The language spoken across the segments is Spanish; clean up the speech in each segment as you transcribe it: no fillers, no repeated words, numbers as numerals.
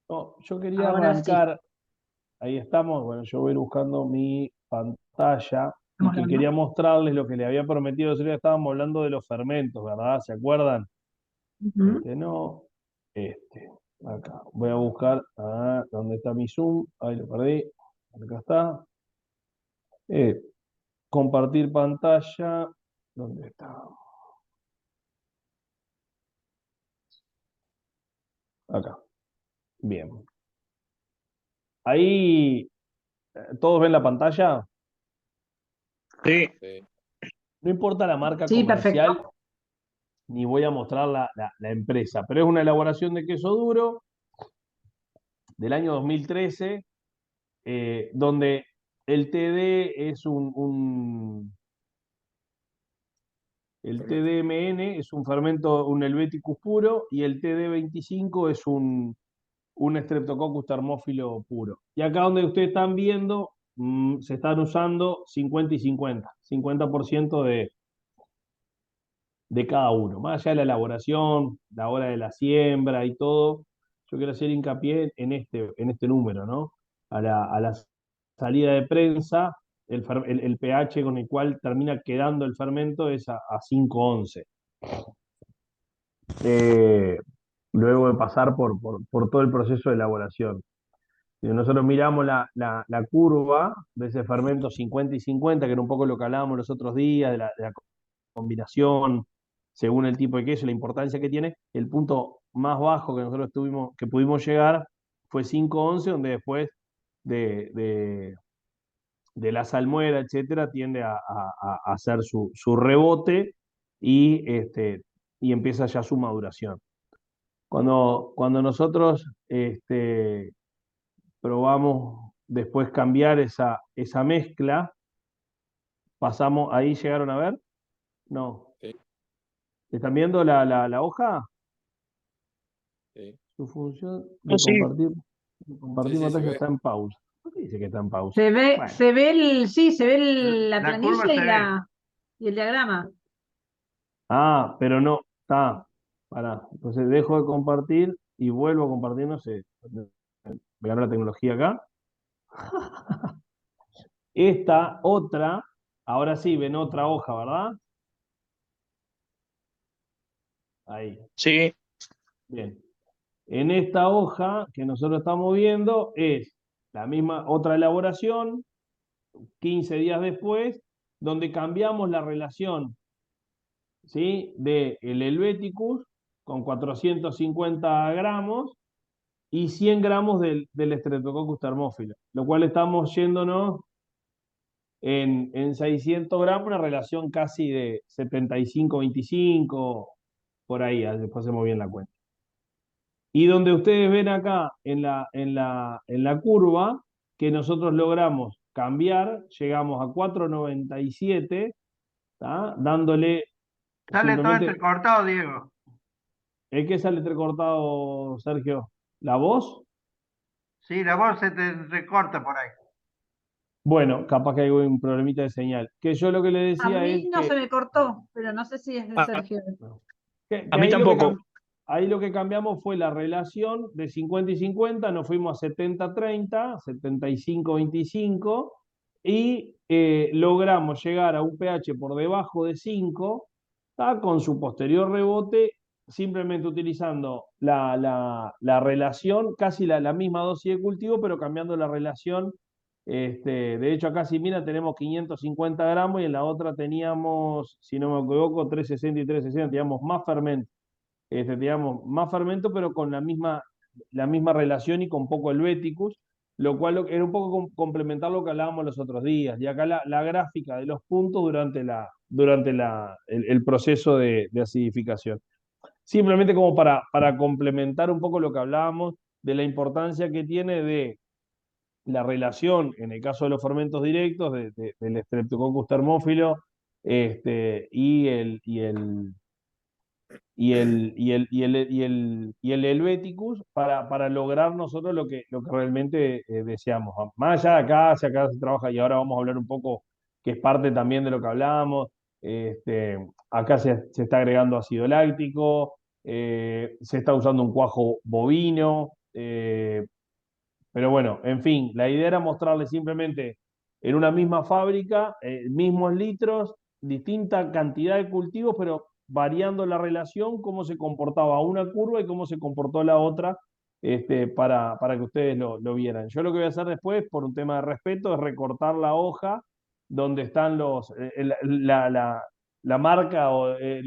No, yo quería Ahora sí, arrancar, ahí estamos, bueno, yo voy a ir buscando mi pantalla y estamos que hablando. quería mostrarles lo que les había prometido. El otro día estábamos hablando de los fermentos, ¿verdad? ¿Se acuerdan? Ujú. Este no, este, acá. Voy a buscar, ¿dónde está mi Zoom? Ahí lo perdí. Acá está. Eh, compartir pantalla. ¿Dónde está? Acá. Bien. Ahí, ¿todos ven la pantalla? Sí. Sí. No importa la marca Sí, perfecto. comercial, ni voy a mostrar la empresa, pero es una elaboración de queso duro del año 2013, donde el TD es el TDMN es un fermento, un Helveticus puro, y el TD25 es un Streptococcus thermophilo puro. Y acá donde ustedes están viendo, se están usando 50 y 50, 50% de cada uno. Más allá de la elaboración, la hora de la siembra y todo, yo quiero hacer hincapié en este número, ¿no? A la salida de prensa, el pH con el cual termina quedando el fermento es a 5,11. Eh, luego de pasar por todo el proceso de elaboración. Si nosotros miramos la curva de ese fermento 50 y 50, que era un poco lo que hablábamos los otros días, de la combinación, según el tipo de queso, la importancia que tiene, el punto más bajo que nosotros que pudimos llegar fue 5,11, donde después de, de- de la salmuera, etcétera, tiende a hacer su rebote y empieza ya su maduración. Cuando nosotros probamos después cambiar esa mezcla, pasamos, ahí llegaron a ver, no. Sí. ¿Están viendo la hoja? Sí. Su función No, sí, de sí, compartir sí, se pantalla ve. está en pausa. ¿Por qué dice que está en pausa? Se ve, Bueno, se ve sí, se ve la La curva planilla se ve. y el diagrama. pero no, está. Pará. Entonces dejo de compartir y vuelvo a compartir, no sé. Me ganó la tecnología acá. Esta otra, ahora sí, ven otra hoja, ¿verdad? Ahí. Sí. Bien. En esta hoja que nosotros estamos viendo es la misma otra elaboración, 15 días después, donde cambiamos la relación, ¿sí? De el Helveticus con 450 gramos y 100 gramos del Streptococcus thermophilus, lo cual estamos yéndonos en 600 gramos, una relación casi de 75-25, por ahí, después hacemos bien la cuenta. Y donde ustedes ven acá en la curva que nosotros logramos cambiar, llegamos a 4,97, ¿tá? Dándole Sale todo simplemente. entrecortado, Diego. ¿El que sale entrecortado, Sergio? ¿La voz? Sí, la voz se te recorta por ahí. Bueno, capaz que hay un problemita de señal. Que yo lo que le A decía es mí no se me cortó, pero no sé si es de A, Sergio. que a mí tampoco. ahí lo que cambiamos fue la relación de 50 y 50, nos fuimos a 70-30, 75-25, y logramos llegar a un pH por debajo de 5, ¿tá? Con su posterior rebote, simplemente utilizando la relación, casi la misma dosis de cultivo, pero cambiando la relación. De hecho, acá si mira tenemos 550 gramos y en la otra teníamos, si no me equivoco, 360 y 360, teníamos más fermento, pero con la misma relación y con poco helveticus, lo cual era un poco complementar lo que hablábamos los otros días. Y acá la gráfica de los puntos durante el proceso de acidificación. Simplemente como para complementar un poco lo que hablábamos de la importancia que tiene de la relación, en el caso de los fermentos directos, del Streptococcus thermophilo, y el Helveticus para lograr nosotros lo que realmente deseamos. Más allá de acá, si acá se trabaja, y ahora vamos a hablar un poco, que es parte también de lo que hablábamos, acá se está agregando ácido láctico, se está usando un cuajo bovino, Pero bueno, en fin, la idea era mostrarles simplemente en una misma fábrica, mismos litros, distinta cantidad de cultivos, pero variando la relación, cómo se comportaba una curva y cómo se comportó la otra, para que ustedes lo vieran. Yo lo que voy a hacer después, por un tema de respeto, es recortar la hoja donde están la marca o el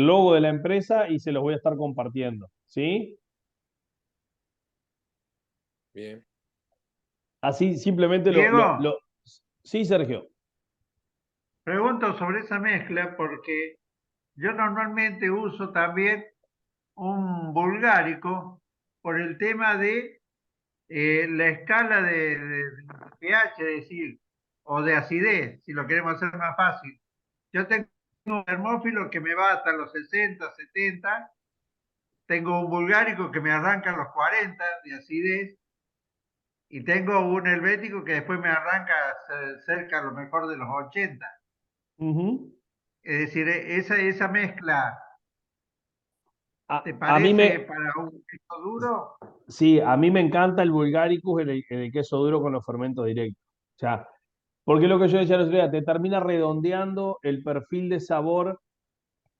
logo de la empresa y se los voy a estar compartiendo, ¿sí? Bien. Así simplemente Diego, Sí, Sergio. pregunto sobre esa mezcla porque yo normalmente uso también un bulgárico por el tema de la escala de pH, es decir, o de acidez, si lo queremos hacer más fácil. Yo tengo un termófilo que me va hasta los 60, 70, tengo un bulgárico que me arranca a los 40 de acidez y tengo un helvético que después me arranca cerca a lo mejor de los 80. Ujú. Es decir, esa mezcla, ¿te A mí parece me, para un queso duro? sí, a mí me encanta el Bulgaricus en el queso duro con los fermentos directos. O sea, porque lo que yo decía el otro día, te termina redondeando el perfil de sabor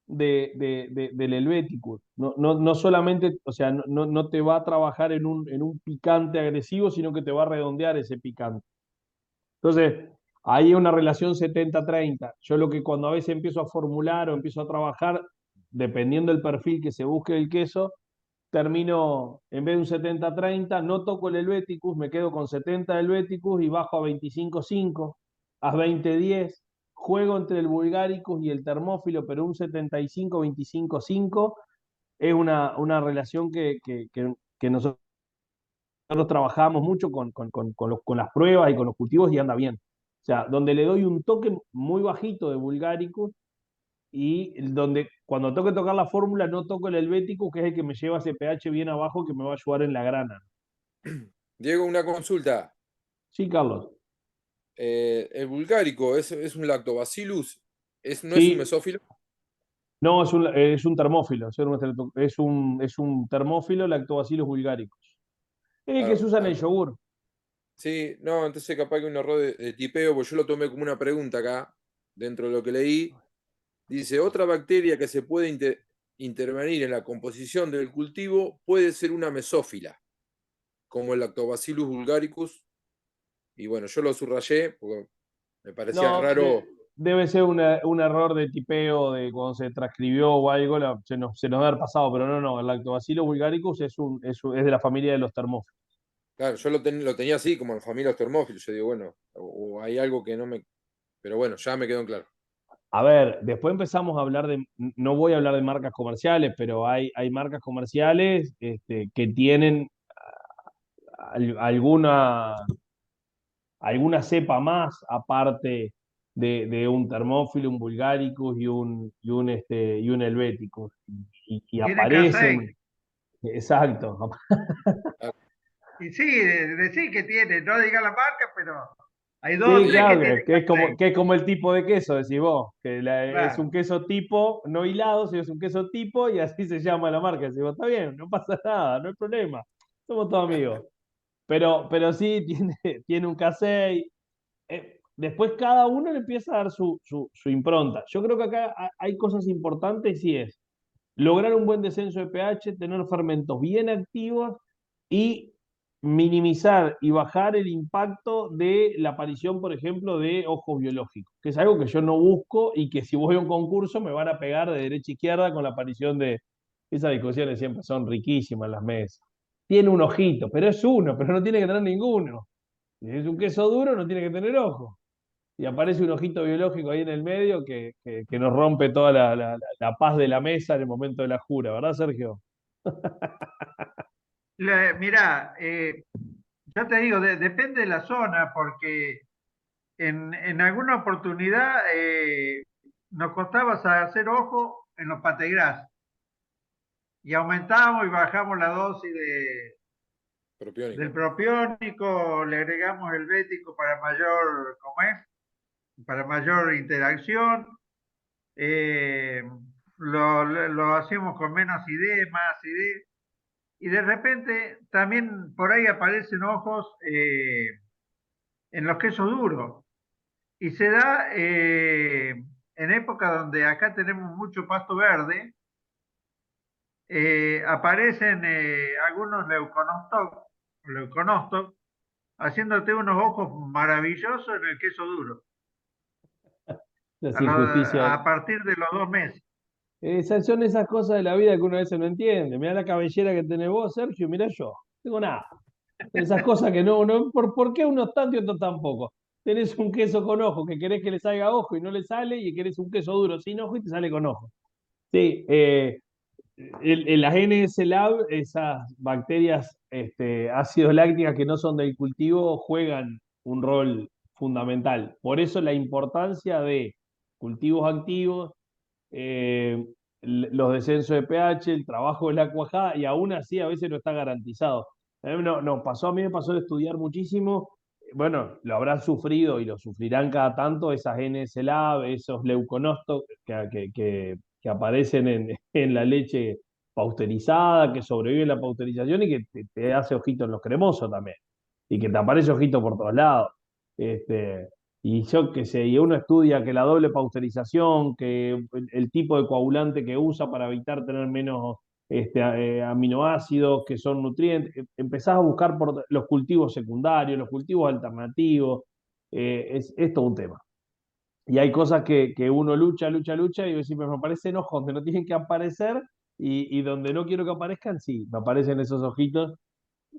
del Helveticus. No solamente, o sea, no te va a trabajar en un picante agresivo, sino que te va a redondear ese picante. Entonces, ahí hay una relación 70-30. Yo lo que cuando a veces empiezo a formular o empiezo a trabajar, dependiendo del perfil que se busque del queso, termino, en vez de un 70-30, no toco el Helveticus, me quedo con 70 Helveticus y bajo a 25-5, a 20-10, juego entre el Bulgaricus y el Termófilo, pero un 75-25-5 es una relación que nosotros trabajamos mucho con las pruebas y con los cultivos y anda bien. O sea, donde le doy un toque muy bajito de Bulgaricus y donde cuando toque tocar la fórmula no toco el helvético, que es el que me lleva ese pH bien abajo que me va a ayudar en la grana. Diego, una consulta. Sí, Carlos. El bulgárico es un lactobacillus, no es un Sí, mesófilo. no, es un termófilo, es un termófilo Lactobacillus bulgaricus. Es el que se Claro, usa en el yogur. sí, no, entonces capaz que un error de tipeo, porque yo lo tomé como una pregunta acá, dentro de lo que leí. Dice, otra bacteria que se puede intervenir en la composición del cultivo puede ser una mesófila, como el Lactobacillus bulgaricus. Y bueno, yo lo subrayé porque me parecía No, raro. debe ser un error de tipeo de cuando se transcribió o algo, se nos debe haber pasado, pero no, el Lactobacillus bulgaricus es de la familia de los termófilos. Claro, yo lo tenía así, como en familia los termófilos. Yo digo, bueno, o hay algo que no me. Pero bueno, ya me quedó en claro. A ver, después empezamos a hablar no voy a hablar de marcas comerciales, pero hay marcas comerciales que tienen alguna, alguna cepa más aparte de un termófilo, un bulgaricus y un helveticus. Y Tiene casey. aparecen, exacto. Claro, Y sí, decir que tiene, no diga la marca, pero hay dos o Sí, tres claro, que tienen casey. que es como el tipo de queso, decís vos, que es un Claro. queso tipo, no hilado, sino es un queso tipo y así se llama la marca. Decís vos, está bien, no pasa nada, no hay problema, somos todos amigos. Pero sí, tiene un casey. Después cada uno le empieza a dar su impronta. Yo creo que acá hay cosas importantes y es lograr un buen descenso de pH, tener fermentos bien activos y minimizar y bajar el impacto de la aparición, por ejemplo, de ojos biológicos, que es algo que yo no busco y que si voy a un concurso me van a pegar de derecha a izquierda con la aparición de esas discusiones siempre son riquísimas en las mesas. Tiene un ojito, pero es uno, pero no tiene que tener ninguno. Si es un queso duro, no tiene que tener ojo y aparece un ojito biológico ahí en el medio que nos rompe toda la paz de la mesa en el momento de la jura, ¿verdad, Sergio? Mirá, yo te digo, depende de la zona, porque en alguna oportunidad nos costaba hacer ojo en los pategras y aumentamos y bajamos la dosis del propiónico. propiónico, le agregamos el bético para mayor, ¿cómo es? Para mayor interacción. Eh, lo hacemos con menos acidez, más acidez, y de repente también por ahí aparecen ojos en los quesos duros. Y se da en época donde acá tenemos mucho pasto verde, aparecen algunos leuconostos, haciéndote unos ojos maravillosos en el queso duro, Las injusticias. a partir de los 2 meses. Son esas cosas de la vida que uno a veces no entiende. Mirá la cabellera que tenés vos, Sergio, mirá yo. No tengo nada. Esas cosas que no, ¿por qué unos tanto y otros tampoco? Tenés un queso con ojo que querés que le salga ojo y no le sale, y querés un queso duro sin ojo y te sale con ojo. Sí, las NS Lab, esas bacterias ácidos lácticas que no son del cultivo, juegan un rol fundamental. Por eso la importancia de cultivos activos, eh, los descensos de pH, el trabajo de la cuajada, y aún así a veces no está garantizado. A mí me pasó de estudiar muchísimo. Bueno, lo habrán sufrido y lo sufrirán cada tanto esas NS Lab, esos leuconostos que aparecen en la leche pausterizada, que sobrevive la pasteurización y que te hace ojito en los cremosos también, y que te aparece ojito por todos lados. Este, y yo qué sé, y uno estudia que la doble pasteurización, que el tipo de coagulante que usa para evitar tener menos aminoácidos, que son nutrientes. Empezás a buscar por los cultivos secundarios, los cultivos alternativos. Es todo un tema. Y hay cosas que uno lucha, lucha, lucha, y yo siempre me aparecen ojos donde no tienen que aparecer, y donde no quiero que aparezcan, sí, me aparecen esos ojitos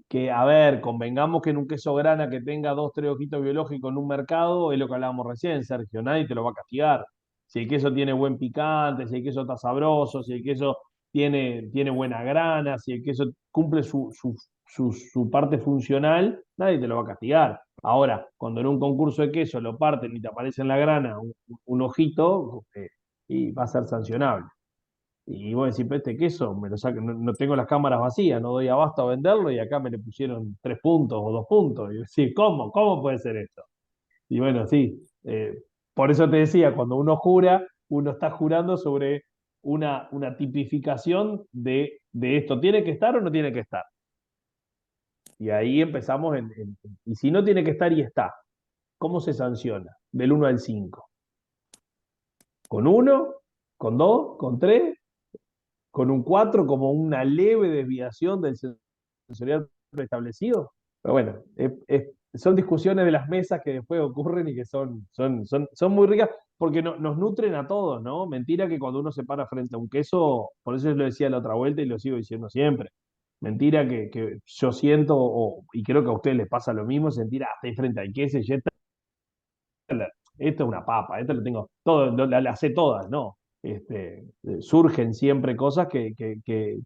que, a ver, convengamos que en un queso grana que tenga dos, tres ojitos biológicos en un mercado, es lo que hablábamos recién, Sergio, nadie te lo va a castigar. Si el queso tiene buen picante, si el queso está sabroso, si el queso tiene buena grana, si el queso cumple su parte funcional, nadie te lo va a castigar. Ahora, cuando en un concurso de queso lo parten y te aparece en la grana un ojito, y va a ser sancionable. Y vos decís, pero este queso me lo saco, no tengo las cámaras vacías, no doy abasto a venderlo, y acá me le pusieron 3 puntos o 2 puntos. Y decís, ¿cómo? ¿Cómo puede ser esto? Y bueno, sí, por eso te decía, cuando uno jura, uno está jurando sobre una tipificación de esto. ¿Tiene que estar o no tiene que estar? Y ahí empezamos y si no tiene que estar y está, ¿cómo se sanciona? Del 1 al 5. ¿Con 1? ¿Con 2? ¿Con 3? ¿Con un 4 como una leve desviación del sensorial preestablecido? Pero bueno, son discusiones de las mesas que después ocurren y que son muy ricas, porque nos nutren a todos, ¿no? Mentira que cuando uno se para frente a un queso, por eso lo decía la otra vuelta y lo sigo diciendo siempre. Mentira que yo siento, y creo que a ustedes les pasa lo mismo, sentir, estoy frente al queso y ya esto es una papa, esto lo tengo todo, la sé todas, ¿no? Surgen siempre cosas que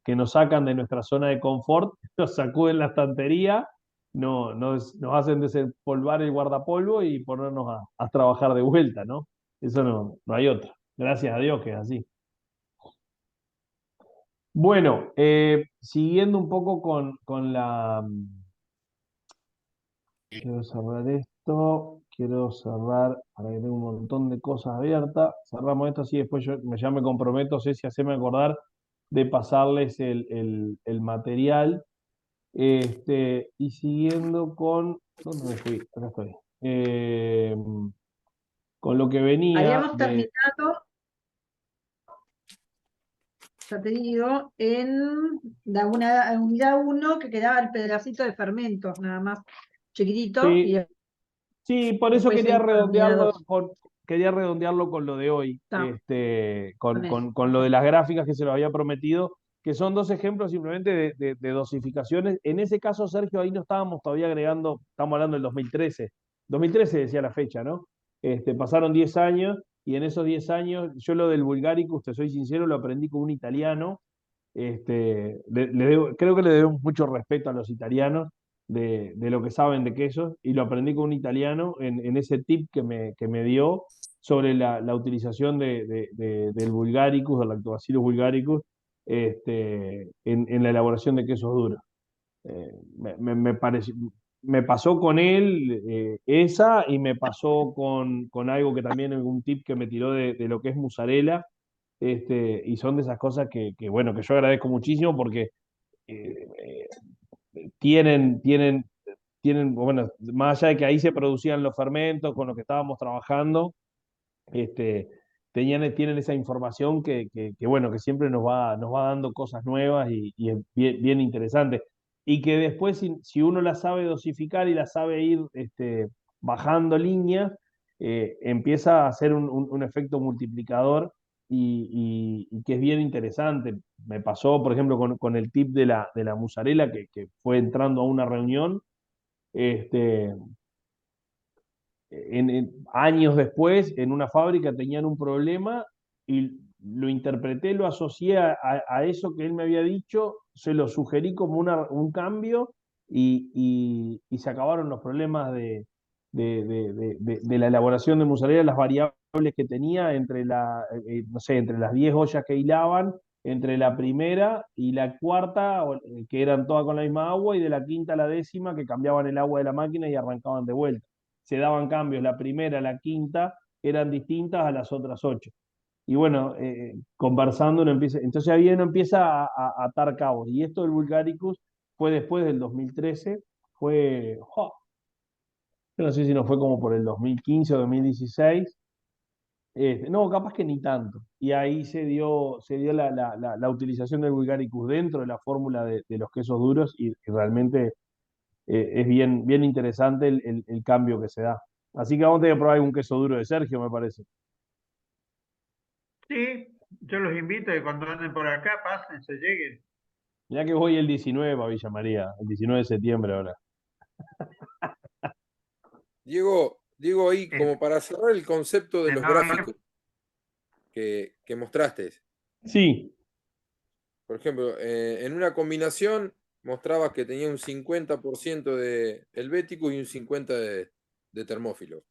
nos sacan de nuestra zona de confort, nos sacuden la estantería, nos hacen desempolvar el guardapolvo y ponernos a trabajar de vuelta, ¿no? Eso no hay otra. Gracias a Dios que es así. Bueno, siguiendo un poco con la... Quiero cerrar esto, quiero cerrar, para que tengo un montón de cosas abiertas. Cerramos esto, así después ya me comprometo, Ceci, hacerme acordar de pasarles el material. Y siguiendo con... ¿Dónde me fui? Acá estoy. Con lo que venía Habíamos terminado, ya te digo, en la unidad 1, que quedaba el pedacito de fermentos, nada más chiquitito, y Sí, sí, por eso después seguimos con la unidad 2. quería redondearlo con lo de hoy, Está, con, con eso, con lo de las perfecto. gráficas que se lo había prometido, que son dos ejemplos simplemente de dosificaciones. En ese caso, Sergio, ahí no estábamos todavía agregando, estamos hablando del 2013. 2013 decía la fecha, ¿no? Pasaron 10 años, y en esos 10 años, yo lo del Bulgaricus, te soy sincero, lo aprendí con un italiano. Creo que le debemos mucho respeto a los italianos de lo que saben de quesos, y lo aprendí con un italiano en ese tip que me dio sobre la utilización del Bulgaricus, del Lactobacillus bulgaricus, en la elaboración de quesos duros. Me pasó con él y me pasó con algo que también, un tip que me tiró de lo que es mozzarella, y son de esas cosas bueno, que yo agradezco muchísimo porque eh, tienen, bueno, más allá de que ahí se producían los fermentos con los que estábamos trabajando, este, tienen esa información bueno, que siempre nos va dando cosas nuevas y es bien interesante. Y que después, si uno la sabe dosificar y la sabe ir bajando líneas, empieza a hacer un efecto multiplicador y que es bien interesante. Me pasó, por ejemplo, con el tip de la mozzarella que fue entrando a una reunión. Este, años después, en una fábrica tenían un problema y lo interpreté, lo asocié a eso que él me había dicho, se lo sugerí como un cambio y se acabaron los problemas de la elaboración de mozzarella, las variables que tenía no sé, entre las 10 ollas que hilaban, entre la primera y la cuarta, que eran todas con la misma agua, y de la quinta a la décima, que cambiaban el agua de la máquina y arrancaban de vuelta. Se daban cambios, la primera, la quinta, eran distintas a las otras 8. Y bueno, conversando entonces ahí uno empieza a atar cabos. Y esto del Vulgaricus fue después del 2013, yo no sé si no fue como por el 2015 o 2016. No, capaz que ni tanto. Y ahí se dio la utilización del Vulgaricus dentro de la fórmula de los quesos duros y realmente es bien interesante el cambio que se da. Así que vamos a tener que probar un queso duro de Sergio, me parece. Sí, yo los invito a que cuando anden por acá pasen, se lleguen. Mirá que voy el 19 para Villa María, el 19 de septiembre ahora. Diego, ahí En, como para cerrar el concepto de en los noviembre, gráficos que mostraste. Sí. Por ejemplo, en una combinación mostrabas que tenía un 50% de helvético y un 50% de termófilo.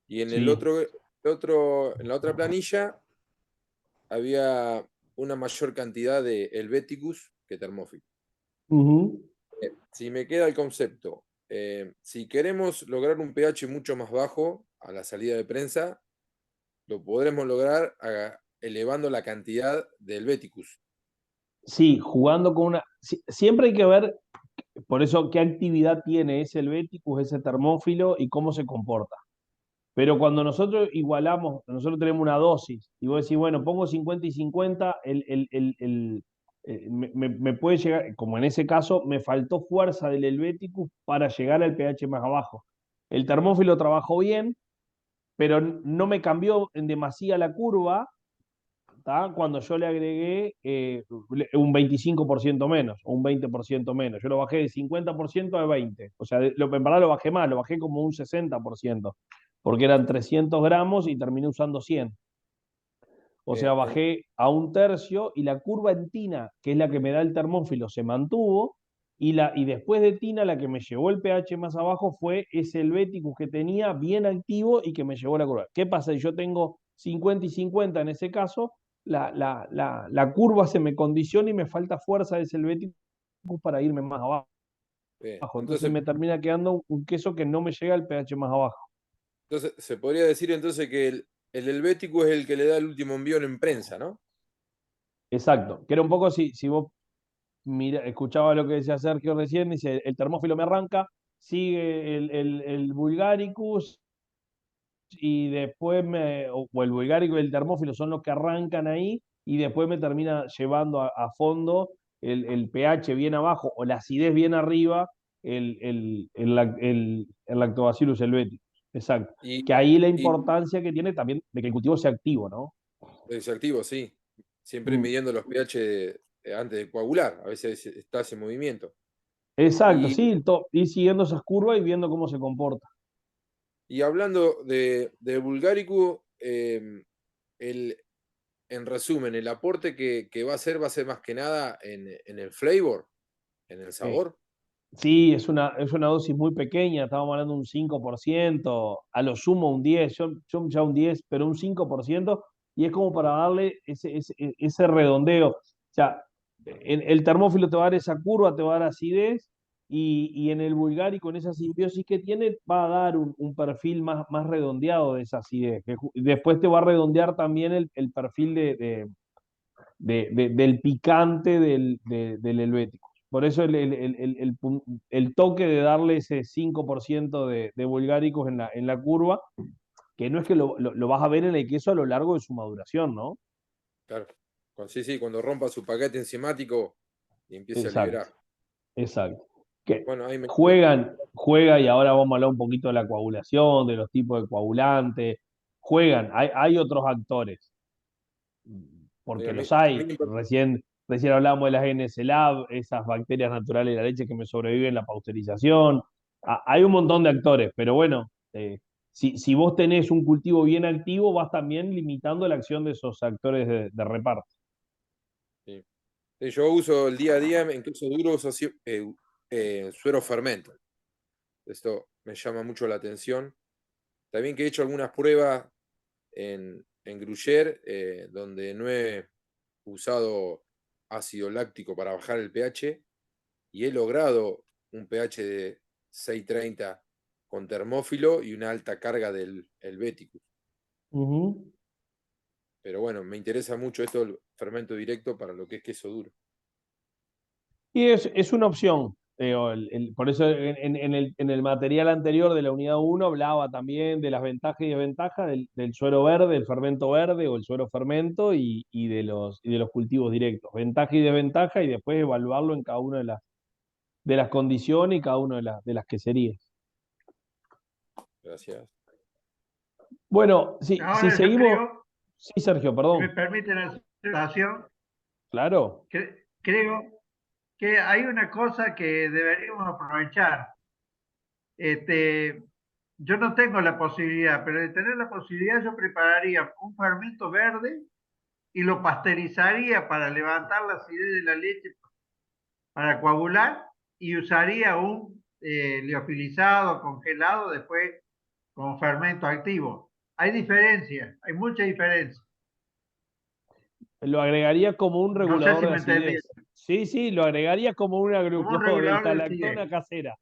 Y en Sí. en la otra planilla había una mayor cantidad de helvéticus que termófilo. Ujú. Si me queda el concepto, si queremos lograr un pH mucho más bajo a la salida de prensa, lo podremos lograr elevando la cantidad de helvéticus. Sí, jugando con siempre hay que ver, por eso, qué actividad tiene ese helvéticus, ese termófilo y cómo se comporta. Pero cuando nosotros igualamos, nosotros tenemos una dosis, y vos decís, bueno, pongo 50 y 50, me puede llegar, como en ese caso, me faltó fuerza del helvéticus para llegar al pH más abajo. El termófilo trabajó bien, pero no me cambió en demasía la curva, ¿tá? Cuando yo le agregué un 25% menos, o un 20% menos. Yo lo bajé de 50% a 20%. O sea, en verdad lo bajé más, lo bajé como un 60%, porque eran 300 gramos y terminé usando 100. O sea, Bien, bajé a un tercio y la curva en tina, que es la que me da el termófilo, se mantuvo. Y después de tina, la que me llevó el pH más abajo fue ese helvéticus que tenía bien activo y que me llevó la curva. ¿Qué pasa? Si yo tengo 50 y 50 en ese caso, la curva se me condiciona y me falta fuerza de ese helvéticus para irme más abajo. bien. Entonces me termina quedando un queso que no me llega al pH más abajo. Entonces, se podría decir entonces que el helvético es el que le da el último envión en prensa, ¿no? Exacto. Que era un poco si vos escuchaba lo que decía Sergio recién, dice, el termófilo me arranca, sigue el Bulgaricus y después o el Bulgárico y el termófilo son los que arrancan ahí y después me termina llevando a fondo el pH bien abajo o la acidez bien arriba, el Lactobacillus helveticus. Exacto. Y, Que ahí la y importancia que tiene también de que el cultivo sea activo, ¿no? desactivo, sí. Siempre Mm. midiendo los pH antes de coagular. A veces está ese movimiento. Exacto, Y, sí, ir siguiendo esas curvas y viendo cómo se comporta. y hablando de Bulgaricu, el, en resumen, el aporte que va a ser más que nada en el flavor, en el Eh, sabor. Sí, es una dosis muy pequeña, estábamos hablando de un 5%, a lo sumo un 10%, yo ya un 10%, pero un 5%, y es como para darle ese redondeo. O sea, el termófilo te va a dar esa curva, te va a dar acidez, y en el Bulgari, con esa simbiosis que tiene, va a dar un perfil más redondeado de esa acidez. Después te va a redondear también el perfil del picante del helvético. Por eso el toque de darle ese 5% de bulgáricos en la curva, que no es que lo vas a ver en el queso a lo largo de su maduración, ¿no? Claro. Sí, sí, cuando rompa su paquete enzimático y empiece a liberar. Exacto, exacto. Que Bueno, ahí juega, y ahora vamos a hablar un poquito de la coagulación, de los tipos de coagulantes. Juegan, hay otros actores, porque a mí, los a mí hay. Recién hablábamos de las NSLab, esas bacterias naturales de la leche que me sobreviven en la pasteurización. Hay un montón de actores, pero bueno, si vos tenés un cultivo bien activo, vas también limitando la acción de esos actores de reparto. sí. Sí, yo uso el día a día en queso duro, uso suero fermento. Esto me llama mucho la atención. También que he hecho algunas pruebas en Gruyère, donde no he usado ácido láctico para bajar el pH y he logrado un pH de 6,30 con termófilo y una alta carga del helvéticus. Ujú. Pero bueno, me interesa mucho esto del fermento directo para lo que es queso duro. Y es una opción. Por eso en el material anterior de la unidad 1 hablaba también de las ventajas y desventajas del suero verde, el fermento verde o el suero fermento y de los cultivos directos. Ventaja y desventaja, y después evaluarlo en cada una de las condiciones y cada una de las queserías. Gracias. Bueno, si Ahora yo seguimos. creo, Sí, Sergio, si me perdón. permiten la observación, Claro. creo que hay una cosa que deberíamos aprovechar. Este, yo no tengo la posibilidad, pero de tener la posibilidad yo prepararía un fermento verde y lo pasteurizaría para levantar la acidez de la leche para coagular y usaría un liofilizado, congelado, después con fermento activo. Hay diferencias, hay mucha diferencia. Lo agregaría como un No sé regulador si de me entendí. acidez. Sí, sí, lo agregaría como una Como un regulador de beta-lactona acidez. casera.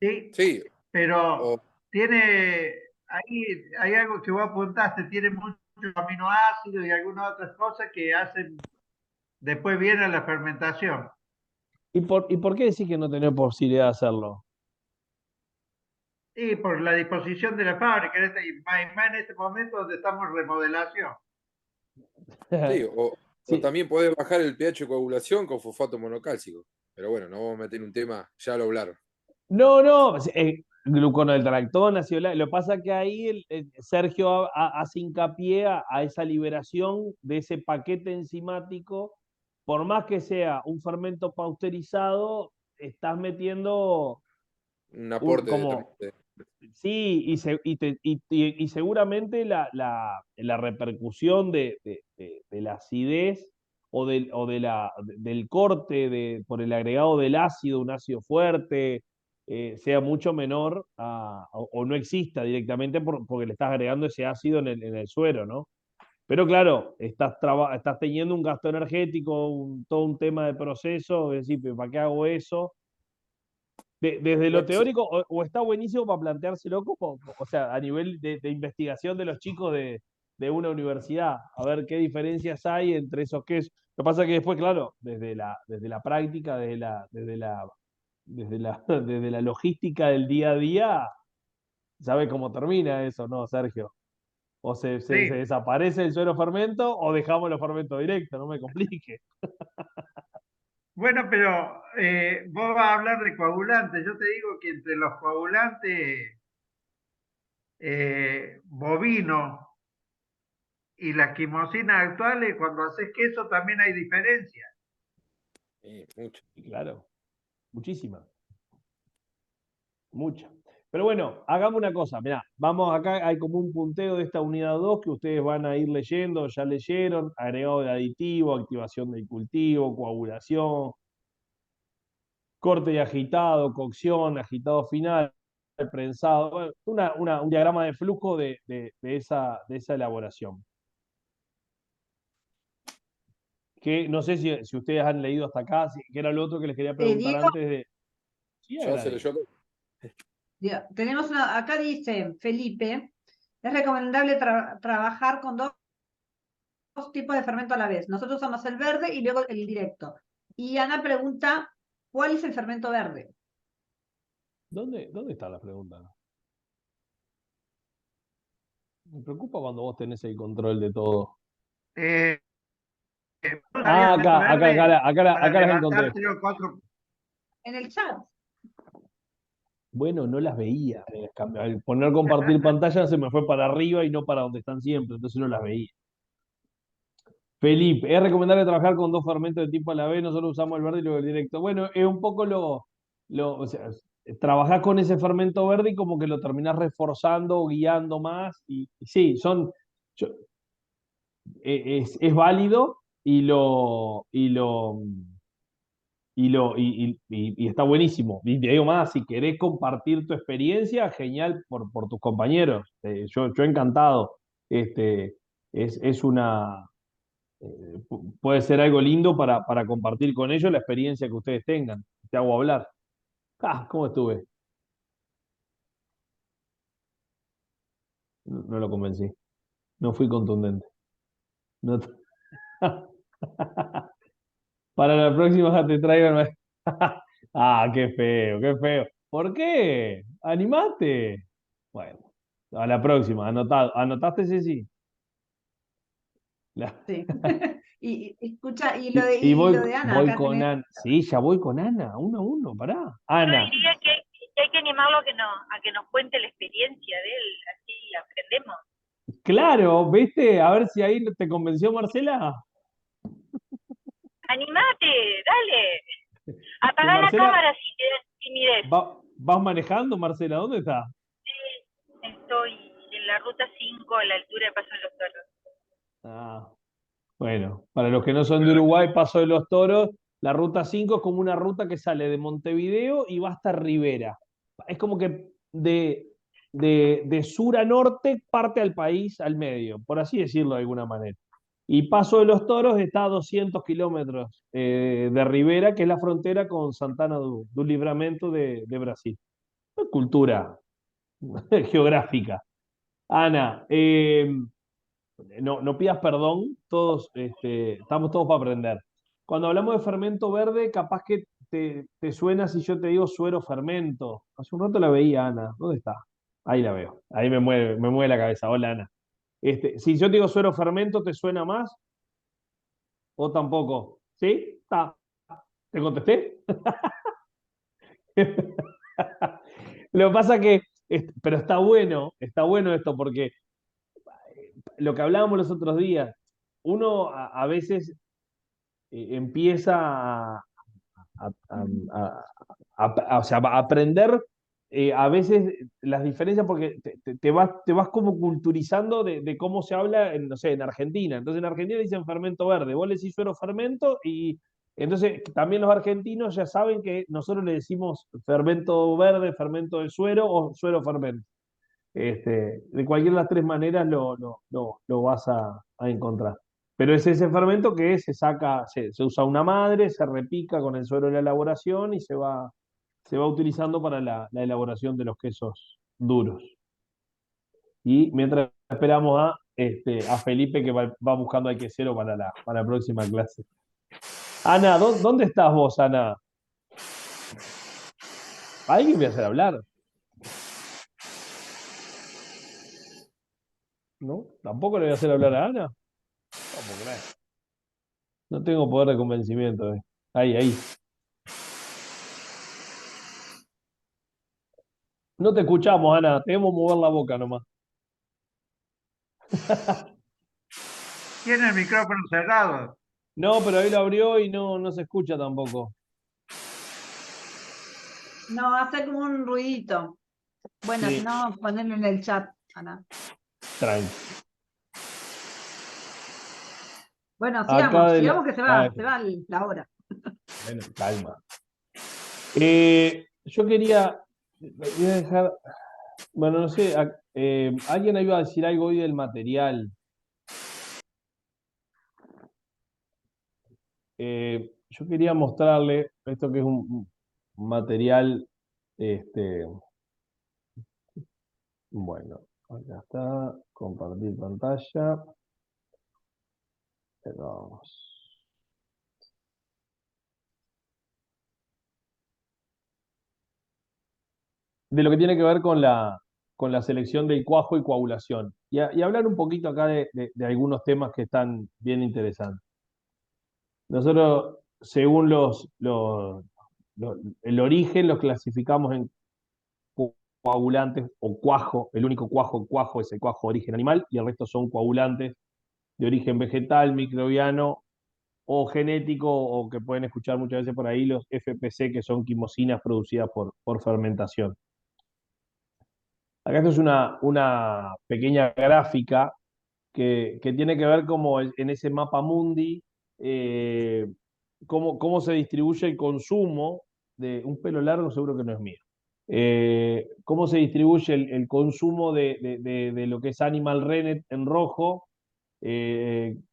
Sí, Sí, o pero tiene, ahí hay algo que vos apuntaste, tiene muchos aminoácidos y algunas otras cosas que hacen después viene la fermentación. ¿Y por qué decís que no tenés posibilidad de hacerlo? Y por la disposición de la fábrica, y más en este momento donde estamos en remodelación. sí, o Sí. también podés bajar el pH de coagulación con fosfato monocálcico. Pero bueno, no vamos a meter en un tema, ya lo hablaron. No, no, gluconoldractona, sí, lo que pasa es que ahí Sergio hace hincapié a esa liberación de ese paquete enzimático. Por más que sea un fermento pasteurizado, estás metiendo Un aporte también como. Sí, y seguramente la repercusión de la acidez del corte por el agregado del ácido, un ácido fuerte, sea mucho menor o no exista directamente porque le estás agregando ese ácido en el suero, ¿no? Pero claro, estás teniendo un gasto energético, todo un tema de proceso, es decir, ¿para qué hago eso? Desde lo Bueno, sí, teórico, o está buenísimo para planteárselo como, o sea, a nivel de investigación de los chicos de una universidad, a ver qué diferencias hay entre esos quesos. Lo que pasa es que después, claro, desde la práctica, desde la logística del día a día, ¿sabe cómo termina eso, no, Sergio? O se Sí, desaparece el suero fermento o dejamos los fermentos directos, no me complique. bueno, pero vos vas a hablar de coagulantes. Yo te digo que entre los coagulantes bovinos y las quimosinas actuales, cuando haces queso también hay diferencia. sí, mucho. Y claro, muchísimas. Mucha. Pero bueno, hagamos una cosa, mirá, vamos acá, hay como un punteo de esta unidad 2 que ustedes van a ir leyendo, ya leyeron, agregado de aditivo, activación del cultivo, coagulación, corte y agitado, cocción, agitado final, prensado, bueno, un diagrama de flujo de esa elaboración. que no sé si ustedes han leído hasta acá, que era lo otro que les quería preguntar Diego, antes de... Sí, Ya se agradezco. leyó. tenemos acá dice Felipe, es recomendable trabajar con dos tipos de fermento a la vez. Nosotros usamos el verde y luego el directo. Y Ana pregunta, ¿cuál es el fermento verde? ¿Dónde está la pregunta? Me preocupa cuando vos tenés el control de todo. Eh, Ah, acá las levantar encontré. 3 o 4. En el chat. Bueno, no las veía. Al poner compartir pantalla se me fue para arriba y no para donde están siempre, entonces no las veía. Felipe, es recomendable trabajar con dos fermentos de tipo a la vez, nosotros usamos el verde y luego el directo. Bueno, es un poco o sea, trabajás con ese fermento verde y como que lo terminás reforzando, guiando más. Y sí, yo- es válido y está buenísimo. Y te digo más, si querés compartir tu experiencia, genial por tus compañeros. Yo encantado. Este, es puede ser algo lindo para compartir con ellos la experiencia que ustedes tengan. Te hago hablar. ¿Cómo estuve? No lo convencí. No fui contundente. No te- Para la próxima te traigo. Qué feo, qué feo. ¿Por qué? Animate. Bueno, a la próxima. ¿Anotaste, Ceci? La- Sí. Y escucha, Y lo de Ana, voy acá con tenés. Ana. Sí, ya voy con Ana, 1-1, pará. Yo Ana, diría que hay que animarlo a que nos cuente la experiencia de él, así aprendemos. claro, ¿viste? A ver si ahí te convenció Marcela. ¡Animate! ¡Dale! Que Apagá la Marcela, cámara si mires. ¿vas manejando, Marcela? ¿Dónde está? Estoy en la ruta 5 a la altura de Paso de los Toros. Ah, bueno, para los que no son de Uruguay, Paso de los Toros, la ruta 5 es como una ruta que sale de Montevideo y va hasta Rivera. Es como que de sur a norte parte al país al medio, por así decirlo de alguna manera. Y Paso de los Toros está a 200 kilómetros de Rivera, que es la frontera con Santana do Livramento de Brasil. Cultura geográfica. Ana, no pidas perdón, estamos todos para aprender. Cuando hablamos de fermento verde, capaz que te suena si yo te digo suero fermento. Hace un rato la veía, Ana. ¿Dónde está? Ahí la veo. Ahí me mueve la cabeza. Hola, Ana. Si yo te digo suero fermento, ¿te suena más? ¿O tampoco? ¿Sí? Está. ¿Te contesté? Lo que pasa que, pero está bueno esto porque lo que hablábamos los otros días, uno a veces empieza o sea, a aprender a veces las diferencias porque te vas como culturizando de cómo se habla no sé, en Argentina. Entonces en Argentina dicen fermento verde, vos le decís suero fermento y entonces también los argentinos ya saben que nosotros le decimos fermento verde, fermento de suero o suero fermento. De cualquiera de las tres maneras lo vas a encontrar. Pero es ese fermento que se saca, se usa una madre, se repica con el suero de la elaboración y se va utilizando para la elaboración de los quesos duros. Y mientras esperamos a Felipe que va buscando al quesero para la próxima clase. Ana, ¿dónde estás vos, Ana? Alguien me voy a hacer hablar. ¿No? ¿Tampoco le voy a hacer hablar a Ana? ¿Cómo crees? No tengo poder de convencimiento. Ahí. No te escuchamos, Ana. Tenemos que mover la boca nomás. Tiene el micrófono cerrado. No, pero ahí lo abrió y no se escucha tampoco. No, hace como un ruidito. Bueno, Sí. si no, ponelo en el chat, Ana. Tranqui. Bueno, Acá sigamos que se va la hora. Bueno, calma. Yo voy a dejar, bueno, no sé, alguien iba a decir algo hoy del material. yo quería mostrarle esto que es un material, bueno, acá está, compartir pantalla. Vamos. De lo que tiene que ver con la selección del cuajo y coagulación. Y hablar un poquito acá de algunos temas que están bien interesantes. Nosotros, según el origen, los clasificamos en coagulantes o cuajo. El único cuajo es el cuajo de origen animal y el resto son coagulantes de origen vegetal, microbiano o genético, o que pueden escuchar muchas veces por ahí los FPC, que son quimosinas producidas por fermentación. Acá esto es una pequeña gráfica que tiene que ver como en ese mapa mundi, cómo se distribuye el consumo de un pelo largo, seguro que no es mío. Cómo se distribuye el consumo de lo que es Animal Rennet en rojo,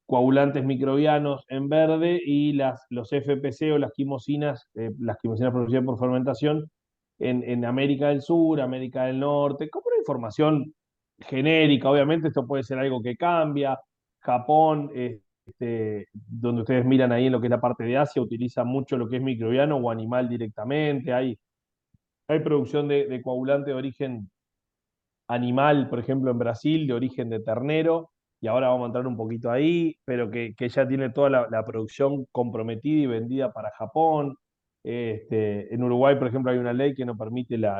coagulantes microbianos en verde y los FPC o las quimosinas producidas por fermentación en América del Sur, América del Norte, como una información genérica. Obviamente esto puede ser algo que cambia. Japón, donde ustedes miran ahí en lo que es la parte de Asia, utiliza mucho lo que es microbiano o animal directamente. Hay producción de coagulante de origen animal, por ejemplo, en Brasil, de origen de ternero, y ahora vamos a entrar un poquito ahí, pero que ya tiene toda la producción comprometida y vendida para Japón. En Uruguay, por ejemplo, hay una ley que no permite la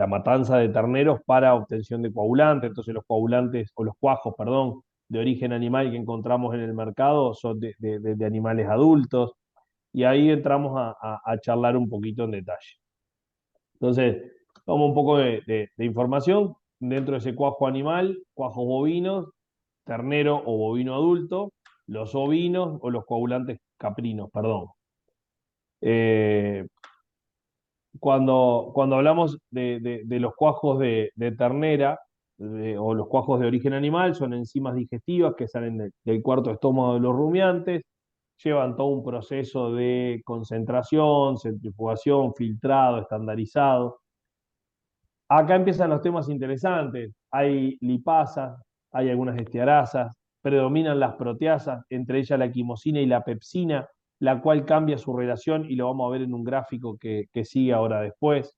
matanza de terneros para obtención de coagulantes. Entonces los coagulantes, o los cuajos, perdón, de origen animal que encontramos en el mercado son de animales adultos, y ahí entramos a charlar un poquito en detalle. Entonces, como un poco de información dentro de ese cuajo animal: cuajos bovinos, ternero o bovino adulto, los ovinos o los coagulantes caprinos, perdón. Eh, cuando hablamos de los cuajos de ternera, o los cuajos de origen animal, son enzimas digestivas que salen del cuarto estómago de los rumiantes, llevan todo un proceso de concentración, centrifugación, filtrado, estandarizado. Acá empiezan los temas interesantes. Hay lipasas, hay algunas estearasas, predominan las proteasas, entre ellas la quimosina y la pepsina, la cual cambia su relación, y lo vamos a ver en un gráfico que sigue ahora después.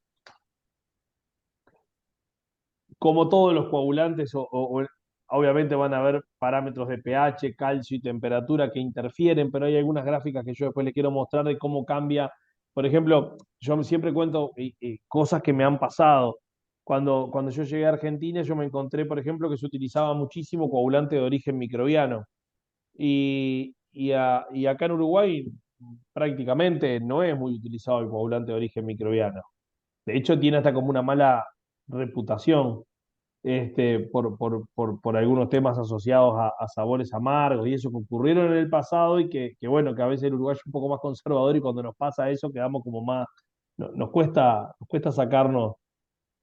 Como todos los coagulantes, obviamente van a haber parámetros de pH, calcio y temperatura que interfieren, pero hay algunas gráficas que yo después les quiero mostrar de cómo cambia. Por ejemplo, yo siempre cuento cosas que me han pasado. Cuando yo llegué a Argentina, yo me encontré, por ejemplo, que se utilizaba muchísimo coagulante de origen microbiano. Y acá en Uruguay prácticamente no es muy utilizado el coagulante de origen microbiano. De hecho, tiene hasta como una mala reputación, por algunos temas asociados a sabores amargos y eso que ocurrieron en el pasado, y bueno, que a veces el uruguayo es un poco más conservador, y cuando nos pasa eso quedamos como más, nos cuesta sacarnos.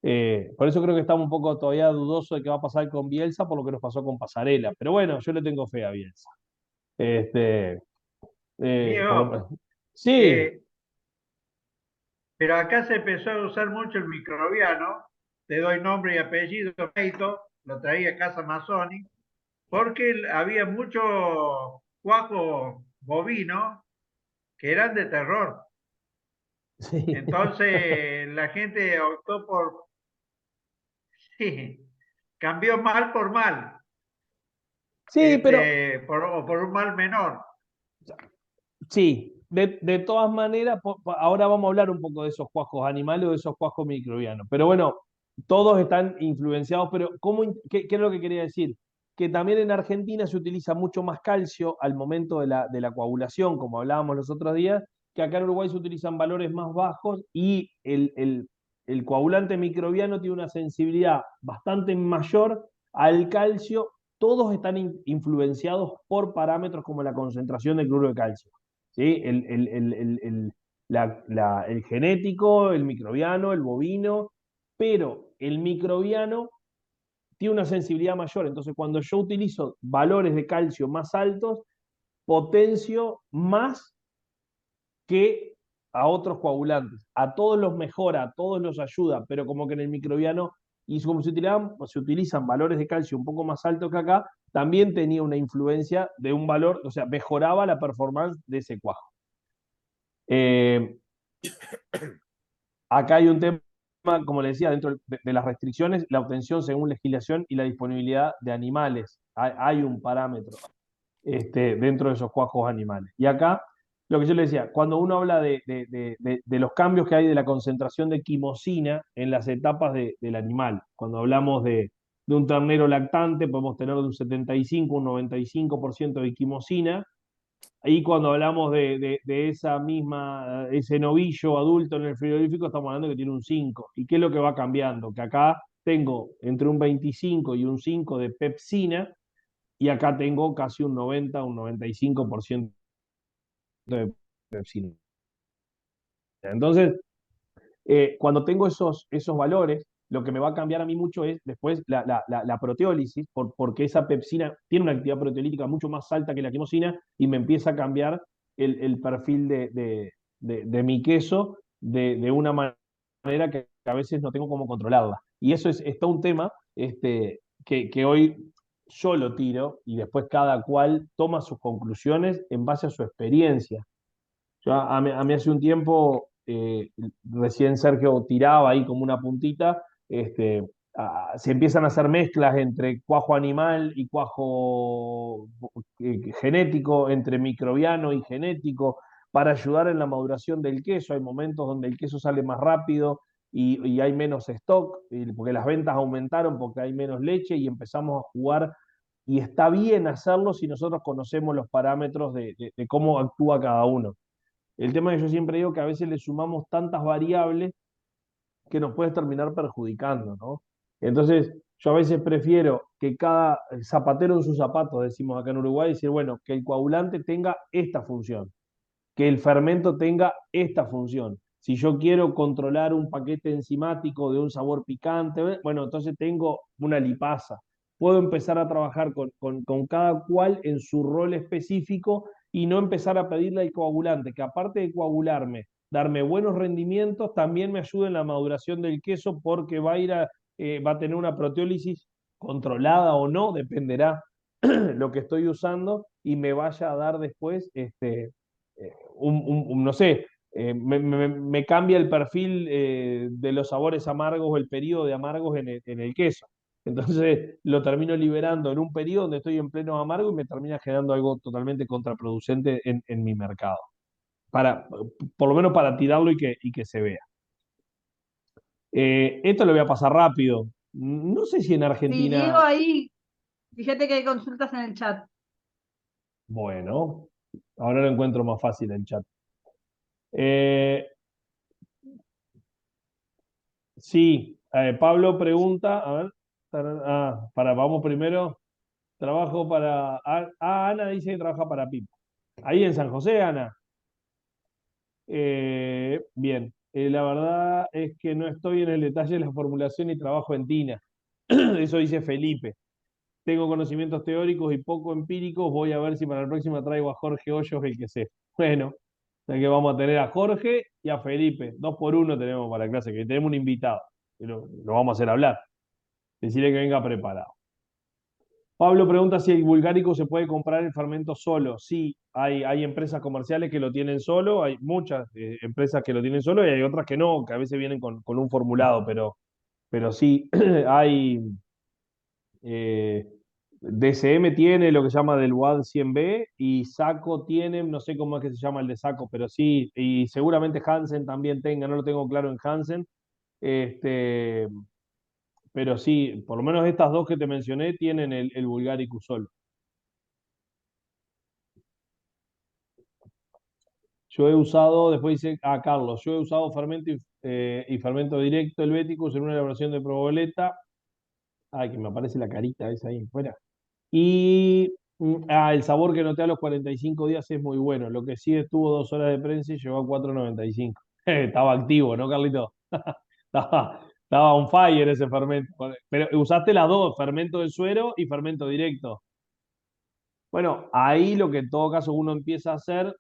Por eso creo que estamos un poco todavía dudosos de qué va a pasar con Bielsa, por lo que nos pasó con Pasarela. Pero bueno, yo le tengo fe a Bielsa. Este, Diego, sí, pero acá se empezó a usar mucho el microbiano, te doy nombre y apellido, Peito, lo traía Casa Mazzoni, porque había muchos cuajos bovinos que eran de terror. sí. Entonces la gente optó por, sí, cambió mal por mal, Sí, pero o por un mal menor. sí, de todas maneras, ahora vamos a hablar un poco de esos cuajos animales o de esos cuajos microbianos. Pero bueno, todos están influenciados, pero ¿qué es lo que quería decir? Que también en Argentina se utiliza mucho más calcio al momento de la coagulación, como hablábamos los otros días, que acá en Uruguay se utilizan valores más bajos, y el coagulante microbiano tiene una sensibilidad bastante mayor al calcio. Todos están influenciados por parámetros como la concentración de cloruro de calcio. ¿Sí? El genético, el microbiano, el bovino, pero el microbiano tiene una sensibilidad mayor. Entonces, cuando yo utilizo valores de calcio más altos, potencio más que a otros coagulantes. A todos los mejora, a todos los ayuda, pero como que en el microbiano, y como se utilizan valores de calcio un poco más altos que acá, también tenía una influencia de un valor, o sea, mejoraba la performance de ese cuajo. Acá hay un tema, como le decía, dentro de las restricciones, la obtención según legislación y la disponibilidad de animales. Hay un parámetro dentro de esos cuajos animales. Y acá, lo que yo le decía, cuando uno habla de los cambios que hay de la concentración de quimosina en las etapas del animal, cuando hablamos de un ternero lactante, podemos tener de un 75, un 95% de quimosina. Ahí cuando hablamos de esa misma, ese novillo adulto en el frigorífico, estamos hablando que tiene un 5. ¿Y qué es lo que va cambiando? Que acá tengo entre un 25 y un 5 de pepsina, y acá tengo casi un 90, un 95% de pepsina. Entonces, cuando tengo esos valores, lo que me va a cambiar a mí mucho es después la proteólisis, porque esa pepsina tiene una actividad proteolítica mucho más alta que la quimosina y me empieza a cambiar el perfil de mi queso de una manera que a veces no tengo cómo controlarla. Y eso es todo un tema que hoy yo lo tiro y después cada cual toma sus conclusiones en base a su experiencia. Yo, a mí hace un tiempo, recién Sergio tiraba ahí como una puntita, se empiezan a hacer mezclas entre cuajo animal y cuajo genético, entre microbiano y genético, para ayudar en la maduración del queso. Hay momentos donde el queso sale más rápido y hay menos stock, porque las ventas aumentaron, porque hay menos leche y empezamos a jugar. Y está bien hacerlo si nosotros conocemos los parámetros de cómo actúa cada uno. El tema es que yo siempre digo que a veces le sumamos tantas variables que nos puede terminar perjudicando, ¿no? Entonces, yo a veces prefiero que cada zapatero en sus zapatos, decimos acá en Uruguay, decir, bueno, que el coagulante tenga esta función, que el fermento tenga esta función. Si yo quiero controlar un paquete enzimático de un sabor picante, bueno, entonces tengo una lipasa. Puedo empezar a trabajar con cada cual en su rol específico y no empezar a pedirle al coagulante que aparte de coagularme, darme buenos rendimientos, también me ayude en la maduración del queso porque va a tener una proteólisis controlada o no, dependerá lo que estoy usando y me vaya a dar después no sé, me cambia el perfil de los sabores amargos o el periodo de amargos en el queso. Entonces lo termino liberando en un periodo donde estoy en pleno amargo y me termina generando algo totalmente contraproducente en mi mercado. Por lo menos para tirarlo y que se vea. Esto lo voy a pasar rápido. No sé si en Sí, Diego, Argentina. ahí, fíjate que hay consultas en el chat. Bueno, ahora lo encuentro más fácil el chat. Eh, Sí, Pablo pregunta, a ver, vamos primero, trabajo para, Ana dice que trabaja para Pipo. Ahí en San José, Ana. Bien, la verdad es que no estoy en el detalle de la formulación y trabajo en Tina. Eso dice Felipe. Tengo conocimientos teóricos y poco empíricos, voy a ver si para la próxima traigo a Jorge Hoyos, el que sé. Bueno, o sea que vamos a tener a Jorge y a Felipe, 2 por 1 tenemos para la clase, que tenemos un invitado, y lo vamos a hacer hablar. Decirle que venga preparado. Pablo pregunta si el bulgárico se puede comprar el fermento solo. Sí, hay empresas comerciales que lo tienen solo, hay muchas empresas que lo tienen solo y hay otras que no, que a veces vienen con un formulado, pero sí, hay. eh, DCM tiene lo que se llama del WAD 100B y Saco tiene, no sé cómo es que se llama el de Saco, pero sí, y seguramente Hansen también tenga, no lo tengo claro en Hansen. Este, pero sí, por lo menos estas dos que te mencioné tienen el Bulgaricus solo. Yo he usado, después dice, Carlos, yo he usado fermento y fermento directo helvéticos en una elaboración de proboleta. Ay, que me aparece la carita esa ahí fuera. Y el sabor que noté a los 45 días es muy bueno. Lo que sí estuvo 2 horas de prensa y llegó a 4,95. Estaba activo, ¿no, Carlito? Estaba on fire ese fermento. Pero usaste las dos, fermento de suero y fermento directo. Bueno, ahí lo que en todo caso uno empieza a hacer,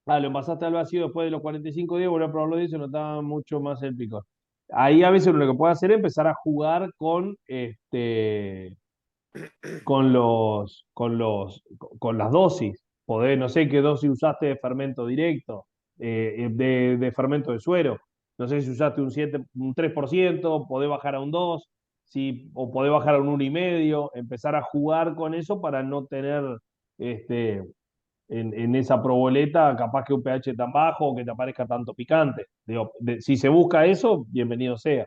lo envasaste al vacío después de los 45 días, volver a probarlo y se notaba mucho más el picor. Ahí a veces lo que puede hacer es empezar a jugar con las dosis. Podés, no sé qué dosis usaste de fermento directo, de fermento de suero. No sé si usaste un 7, un 3%, podés bajar a un 2, si, o podés bajar a un 1,5, empezar a jugar con eso para no tener este, en esa proboleta capaz que un pH tan bajo o que te aparezca tanto picante. Digo, si se busca eso, bienvenido sea.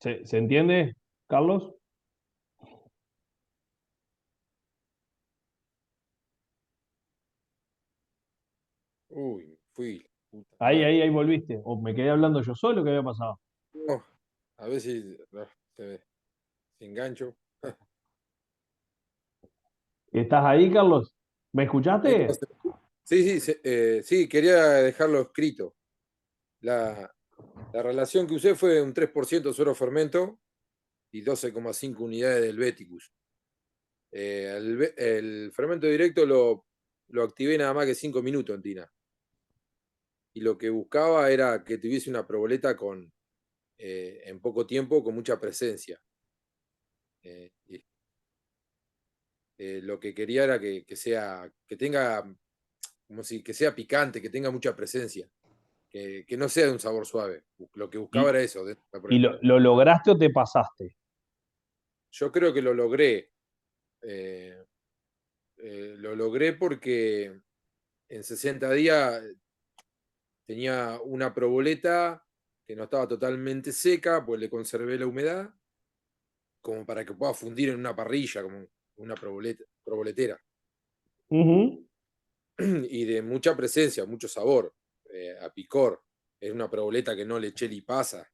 ¿Se entiende, Carlos? Uy, fui. Puta Ahí, madre. ahí, ahí volviste. O me quedé hablando yo solo, ¿qué había pasado? No, a ver si se engancho. ¿Estás ahí, Carlos? ¿Me escuchaste? Entonces, sí, sí, sí, quería dejarlo escrito. La, la relación que usé fue un 3% suero fermento y 12,5 unidades del Beticus. El fermento directo lo activé nada más que 5 minutos en tina. Y lo que buscaba era que tuviese una proboleta en poco tiempo con mucha presencia. Y, lo que quería era que tenga, como si, que sea picante, que tenga mucha presencia, que no sea de un sabor suave. Lo que buscaba ¿Y, era eso de esta y prueba. lo lograste o te pasaste? Yo creo que lo logré. eh, lo logré porque en 60 días tenía una proboleta que no estaba totalmente seca, pues le conservé la humedad, como para que pueda fundir en una parrilla, como una proboletera. Ujú. Y de mucha presencia, mucho sabor, a picor. Es una proboleta que no le eché pasa.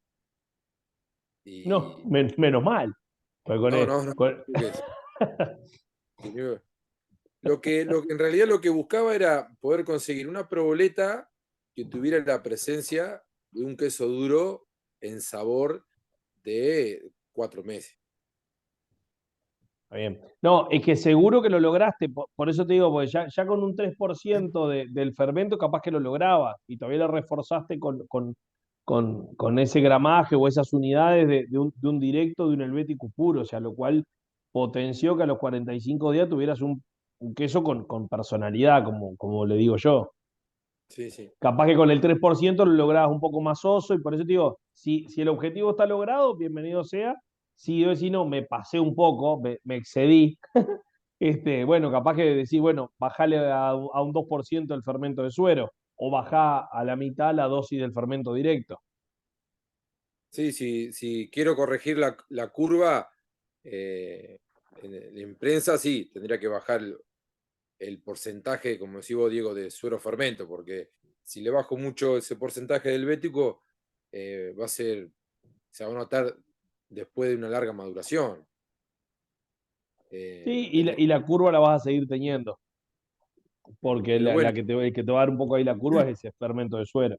No, Y menos mal. Pues no, no, no. con- En realidad lo que buscaba era poder conseguir una proboleta que tuviera la presencia de un queso duro en sabor de 4 meses. Está bien. No, es que seguro que lo lograste, por eso te digo, porque ya con un 3% del fermento capaz que lo lograbas y todavía lo reforzaste con ese gramaje o esas unidades de un directo de un helvético puro, o sea, lo cual potenció que a los 45 días tuvieras un queso con personalidad, como le digo yo. Sí, sí. Capaz que con el 3% lo lograbas un poco más oso y por eso te digo, si el objetivo está logrado, bienvenido sea. Si yo decís, no, me pasé un poco, me excedí, bueno, capaz que decís, bueno, bajale a un 2% el fermento de suero o bajá a la mitad la dosis del fermento directo. Sí, sí, si quiero corregir la curva, eh, en prensa sí, tendría que bajar el porcentaje, como decís vos, Diego, de suero fermento, porque si le bajo mucho ese porcentaje del bético, se va a notar después de una larga maduración. Sí, y la, Tendría- y la curva la vas a seguir teniendo, porque pero bueno, el que te va a dar un poco ahí la curva es ese fermento de suero.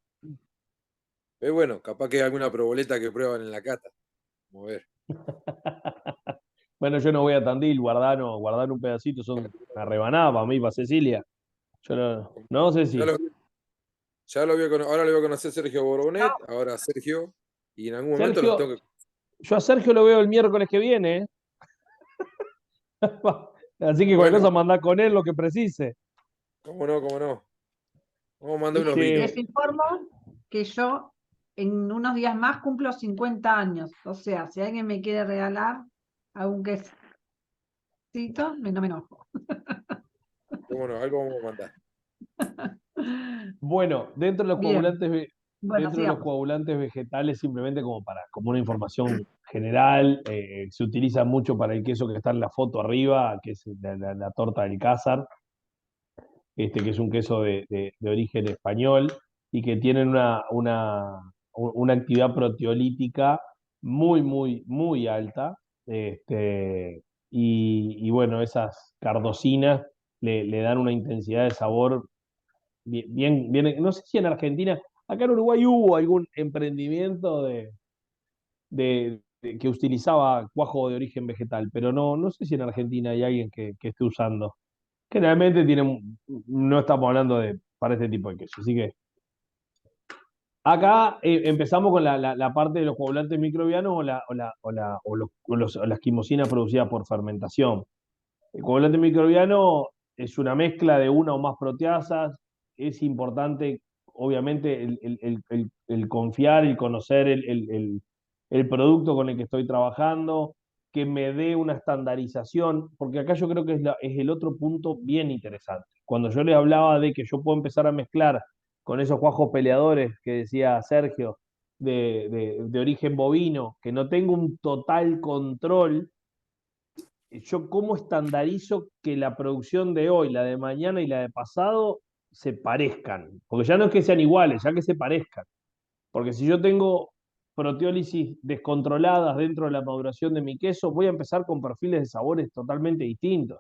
capaz que hay alguna proboleta que prueban en la cata. Vamos a ver. Bueno, yo no voy a Tandil, guardar un pedacito, son una rebanada para mí, para Cecilia. Yo no sé Ya si. lo, ya lo voy a ahora le voy a conocer a Sergio No, Borbonet, ahora a Sergio, y en algún momento los Sergio, tengo que. yo a Sergio lo veo el miércoles que viene, ¿eh? Así que cualquier Bueno, cosa mandá con él lo que precise. cómo no, cómo no. Vamos a mandar y unos vinos. les informo que yo en unos días más cumplo 50 años. O sea, si alguien me quiere regalar algún quesito, no me enojo. Cómo no, algo vamos a mandar. Bueno, Bien, bueno, dentro de los sigamos. coagulantes vegetales, simplemente como una información general, se utiliza mucho para el queso que está en la foto arriba, que es la torta del Cázar, que es un queso de origen español y que tienen una actividad proteolítica muy, muy, muy alta. Y bueno, esas cardosinas le dan una intensidad de sabor bien, bien, no sé si en Argentina, acá en Uruguay hubo algún emprendimiento que utilizaba cuajo de origen vegetal, pero no sé si en Argentina hay alguien que esté usando. Generalmente no estamos hablando para este tipo de queso. Así que acá empezamos con la parte de los coagulantes microbianos o las quimosinas producidas por fermentación. El coagulante microbiano es una mezcla de una o más proteasas. Es importante, obviamente, el confiar, el conocer el producto con el que estoy trabajando, que me dé una estandarización, porque acá yo creo que es el otro punto bien interesante. Cuando yo les hablaba de que yo puedo empezar a mezclar con esos cuajos peleadores que decía Sergio, de origen bovino, que no tengo un total control, yo cómo estandarizo que la producción de hoy, la de mañana y la de pasado se parezcan. Porque ya no es que sean iguales, ya que se parezcan. Porque si yo tengo proteólisis descontroladas dentro de la maduración de mi queso, voy a empezar con perfiles de sabores totalmente distintos.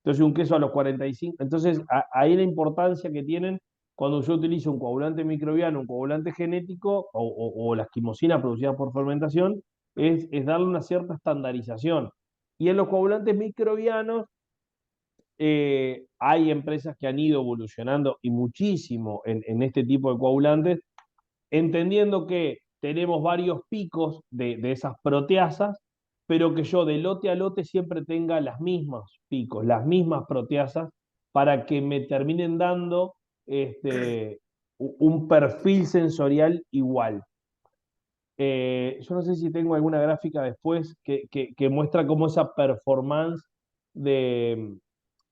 Entonces, un queso a los 45. Entonces, ahí la importancia que tienen cuando yo utilizo un coagulante microbiano, un coagulante genético o las quimosinas producidas por fermentación, es darle una cierta estandarización. Y en los coagulantes microbianos, hay empresas que han ido evolucionando y muchísimo en este tipo de coagulantes, entendiendo que tenemos varios picos de esas proteasas, pero que yo de lote a lote siempre tenga las mismas picos, las mismas proteasas, para que me terminen dando un perfil sensorial igual. Yo no sé si tengo alguna gráfica después que muestra cómo esa performance de,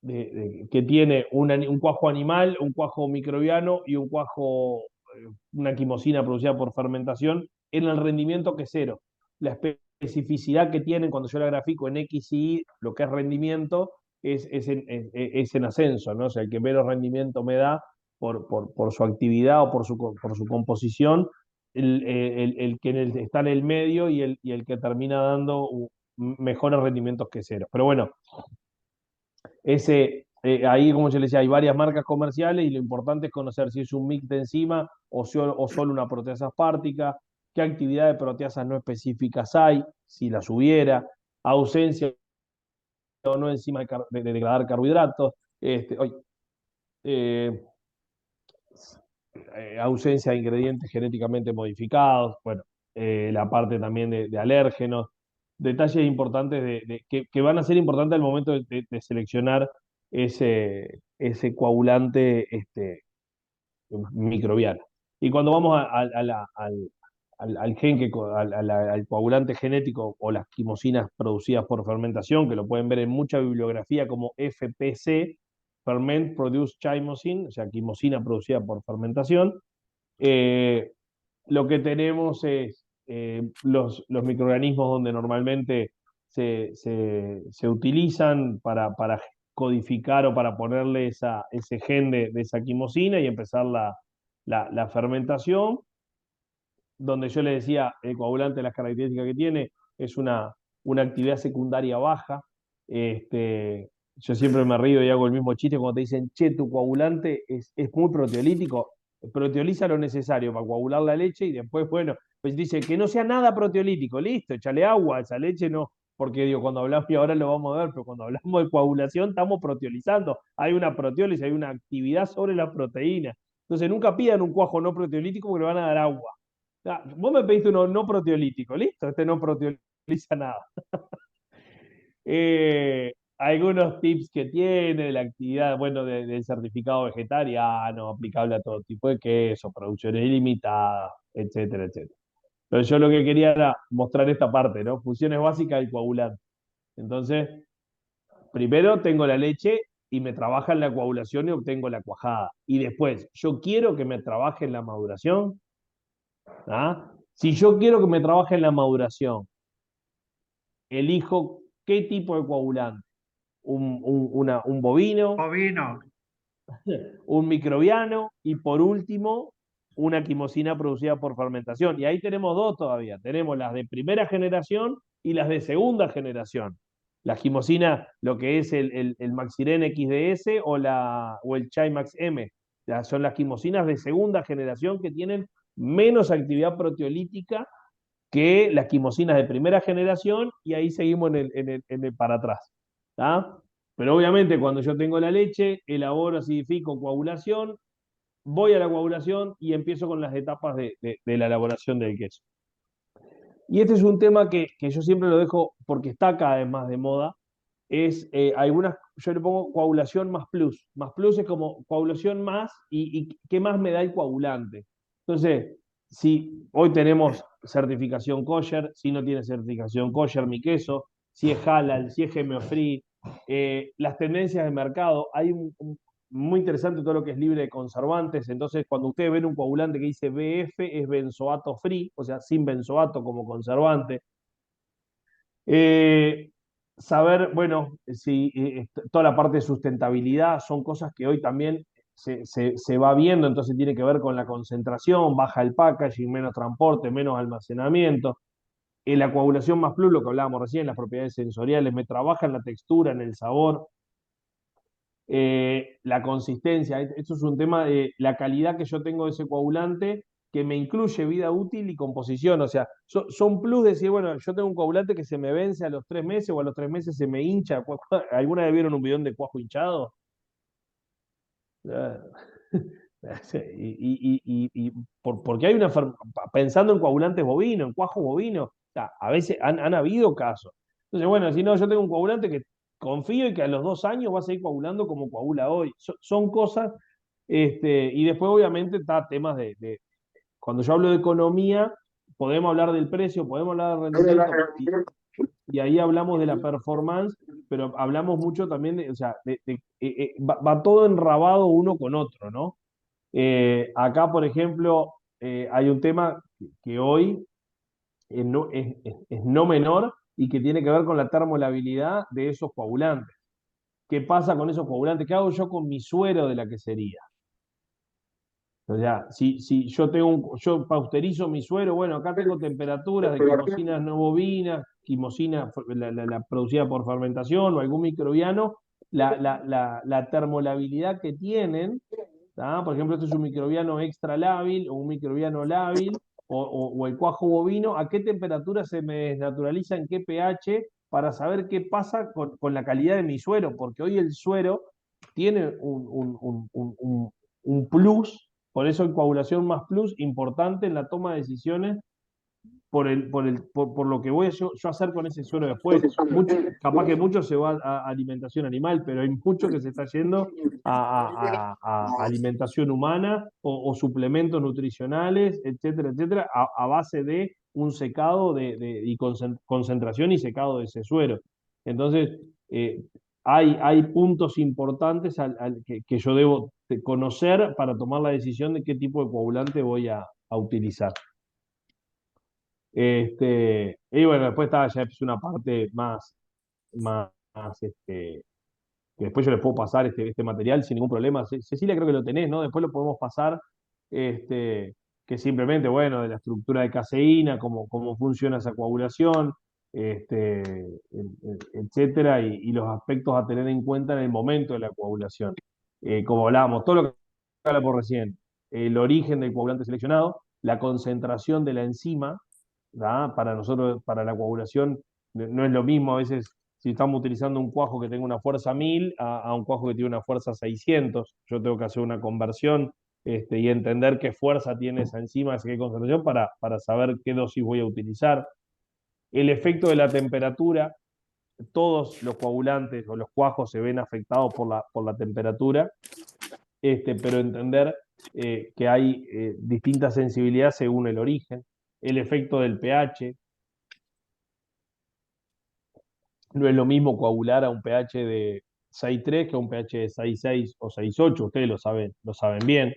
que tiene un cuajo animal, un cuajo microbiano y un cuajo, una quimosina producida por fermentación, en el rendimiento quesero. La especificidad que tienen cuando yo la grafico en X y Y, lo que es rendimiento, es en ascenso, ¿no? O sea, el que menos rendimiento me da por su actividad o por su composición, el que está en el medio y el que termina dando mejores rendimientos queseros. Pero bueno, ahí, como yo le decía, hay varias marcas comerciales y lo importante es conocer si es un mix de enzima o solo una proteasa aspartica, qué actividad de proteasas no específicas hay, si las hubiera, ausencia o no enzima de degradar carbohidratos, eh, ausencia de ingredientes genéticamente modificados, bueno, la parte también de alérgenos, detalles importantes que van a ser importantes al momento de seleccionar ese coagulante microbiano. Y cuando vamos al gen al coagulante genético o las quimosinas producidas por fermentación, que lo pueden ver en mucha bibliografía como FPC, Ferment Produced Chymosin, o sea, quimosina producida por fermentación, lo que tenemos es los microorganismos donde normalmente se utilizan para codificar o para ponerle ese gen de esa quimosina y empezar la fermentación, donde yo le decía, el coagulante, las características que tiene, es una actividad secundaria baja. Yo siempre me río y hago el mismo chiste cuando te dicen, che, tu coagulante es muy proteolítico. Proteoliza lo necesario para coagular la leche y después, bueno, pues dice que no sea nada proteolítico, listo, échale agua, esa leche no. Porque digo, cuando hablamos, y ahora lo vamos a ver, pero cuando hablamos de coagulación estamos proteolizando. Hay una proteólisis, hay una actividad sobre la proteína. Entonces nunca pidan un cuajo no proteolítico porque le van a dar agua. Vos me pediste uno no proteolítico, listo, este no proteoliza nada. Algunos tips que tiene de la actividad, bueno, del certificado vegetariano, aplicable a todo tipo de queso, producciones ilimitadas, etcétera, etcétera. Pero yo lo que quería era mostrar esta parte, ¿no? Funciones básicas del coagulante. Entonces, primero tengo la leche y me trabaja en la coagulación y obtengo la cuajada. Y después, yo quiero que me trabaje en la maduración. ¿Ah? Si yo quiero que me trabaje en la maduración, elijo qué tipo de coagulante. Un bovino, Bovino. un microbiano y por último una quimosina producida por fermentación. Y ahí tenemos dos todavía. Tenemos las de primera generación y las de segunda generación. La quimosina, lo que es el Maxiren XDS o el Chymax M. Son las quimosinas de segunda generación que tienen menos actividad proteolítica que las quimosinas de primera generación y ahí seguimos en el para atrás. ¿Tá? Pero obviamente cuando yo tengo la leche, elaboro, acidifico, coagulación, voy a la coagulación y empiezo con las etapas de la elaboración del queso. Y este es un tema que yo siempre lo dejo porque está cada vez más de moda, es algunas, yo le pongo coagulación más plus. Más plus es como coagulación más y qué más me da el coagulante. Entonces, si hoy tenemos certificación kosher, si no tiene certificación kosher mi queso, si es halal, si es GMO free, las tendencias de mercado, hay muy interesante todo lo que es libre de conservantes. Entonces, cuando ustedes ven un coagulante que dice BF, es benzoato free, o sea, sin benzoato como conservante. Eh, Saber, bueno, si toda la parte de sustentabilidad son cosas que hoy también se va viendo, entonces tiene que ver con la concentración, baja el packaging, menos transporte, menos almacenamiento. La coagulación más plus, lo que hablábamos recién, las propiedades sensoriales, me trabaja en la textura, en el sabor, la consistencia. Esto es un tema de la calidad que yo tengo de ese coagulante que me incluye vida útil y composición. O sea, son plus de decir, bueno, yo tengo un coagulante que se me vence a los 3 meses o a los 3 meses se me hincha. ¿Alguna vez vieron un bidón de cuajo hinchado? Ah, porque hay pensando en coagulantes bovinos, en cuajos bovinos, o sea, a veces han habido casos. Entonces, bueno, si no, yo tengo un coagulante que confío y que a los 2 años va a seguir coagulando como coagula hoy. Son cosas, y después obviamente está temas cuando yo hablo de economía, podemos hablar del precio, podemos hablar del rendimiento, y ahí hablamos de la performance, pero hablamos mucho también o sea, va todo enrabado uno con otro, ¿no? Acá, por ejemplo, hay un tema que hoy es no menor y que tiene que ver con la termolabilidad de esos coagulantes. ¿Qué pasa con esos coagulantes? ¿Qué hago yo con mi suero de la quesería? O sea, si yo pasteurizo mi suero, bueno, acá tengo temperaturas de quimosinas no bovinas, quimosina la producida por fermentación o algún microbiano, la termolabilidad que tienen. ¿Tá? Por ejemplo, este es un microbiano extra lábil o un microbiano lábil o el cuajo bovino, ¿a qué temperatura se me desnaturaliza, en qué pH, para saber qué pasa con la calidad de mi suero? Porque hoy el suero tiene un plus, por eso en coagulación más plus, importante en la toma de decisiones por lo que voy yo a hacer con ese suero después. Capaz que mucho se va a alimentación animal, pero hay mucho que se está yendo a alimentación humana o suplementos nutricionales, etcétera, etcétera, a base de un secado y concentración y secado de ese suero. Entonces, hay puntos importantes que yo debo conocer para tomar la decisión de qué tipo de coagulante voy a utilizar. Y bueno, después está ya es una parte más, que después yo les puedo pasar este material sin ningún problema. Cecilia, creo que lo tenés, ¿no? Después lo podemos pasar, que simplemente, bueno, de la estructura de caseína, cómo funciona esa coagulación, etcétera, y los aspectos a tener en cuenta en el momento de la coagulación. Como hablábamos, todo lo que hablamos recién, el origen del coagulante seleccionado, la concentración de la enzima, ¿tá? Para nosotros, para la coagulación, no es lo mismo a veces si estamos utilizando un cuajo que tenga una fuerza 1000 a un cuajo que tiene una fuerza 600. Yo tengo que hacer una conversión y entender qué fuerza tiene esa enzima, qué concentración, para saber qué dosis voy a utilizar. El efecto de la temperatura, todos los coagulantes o los cuajos se ven afectados por la temperatura, pero entender que hay distintas sensibilidades según el origen. El efecto del pH. No es lo mismo coagular a un pH de 6,3 que a un pH de 6,6 o 6,8, ustedes lo saben bien.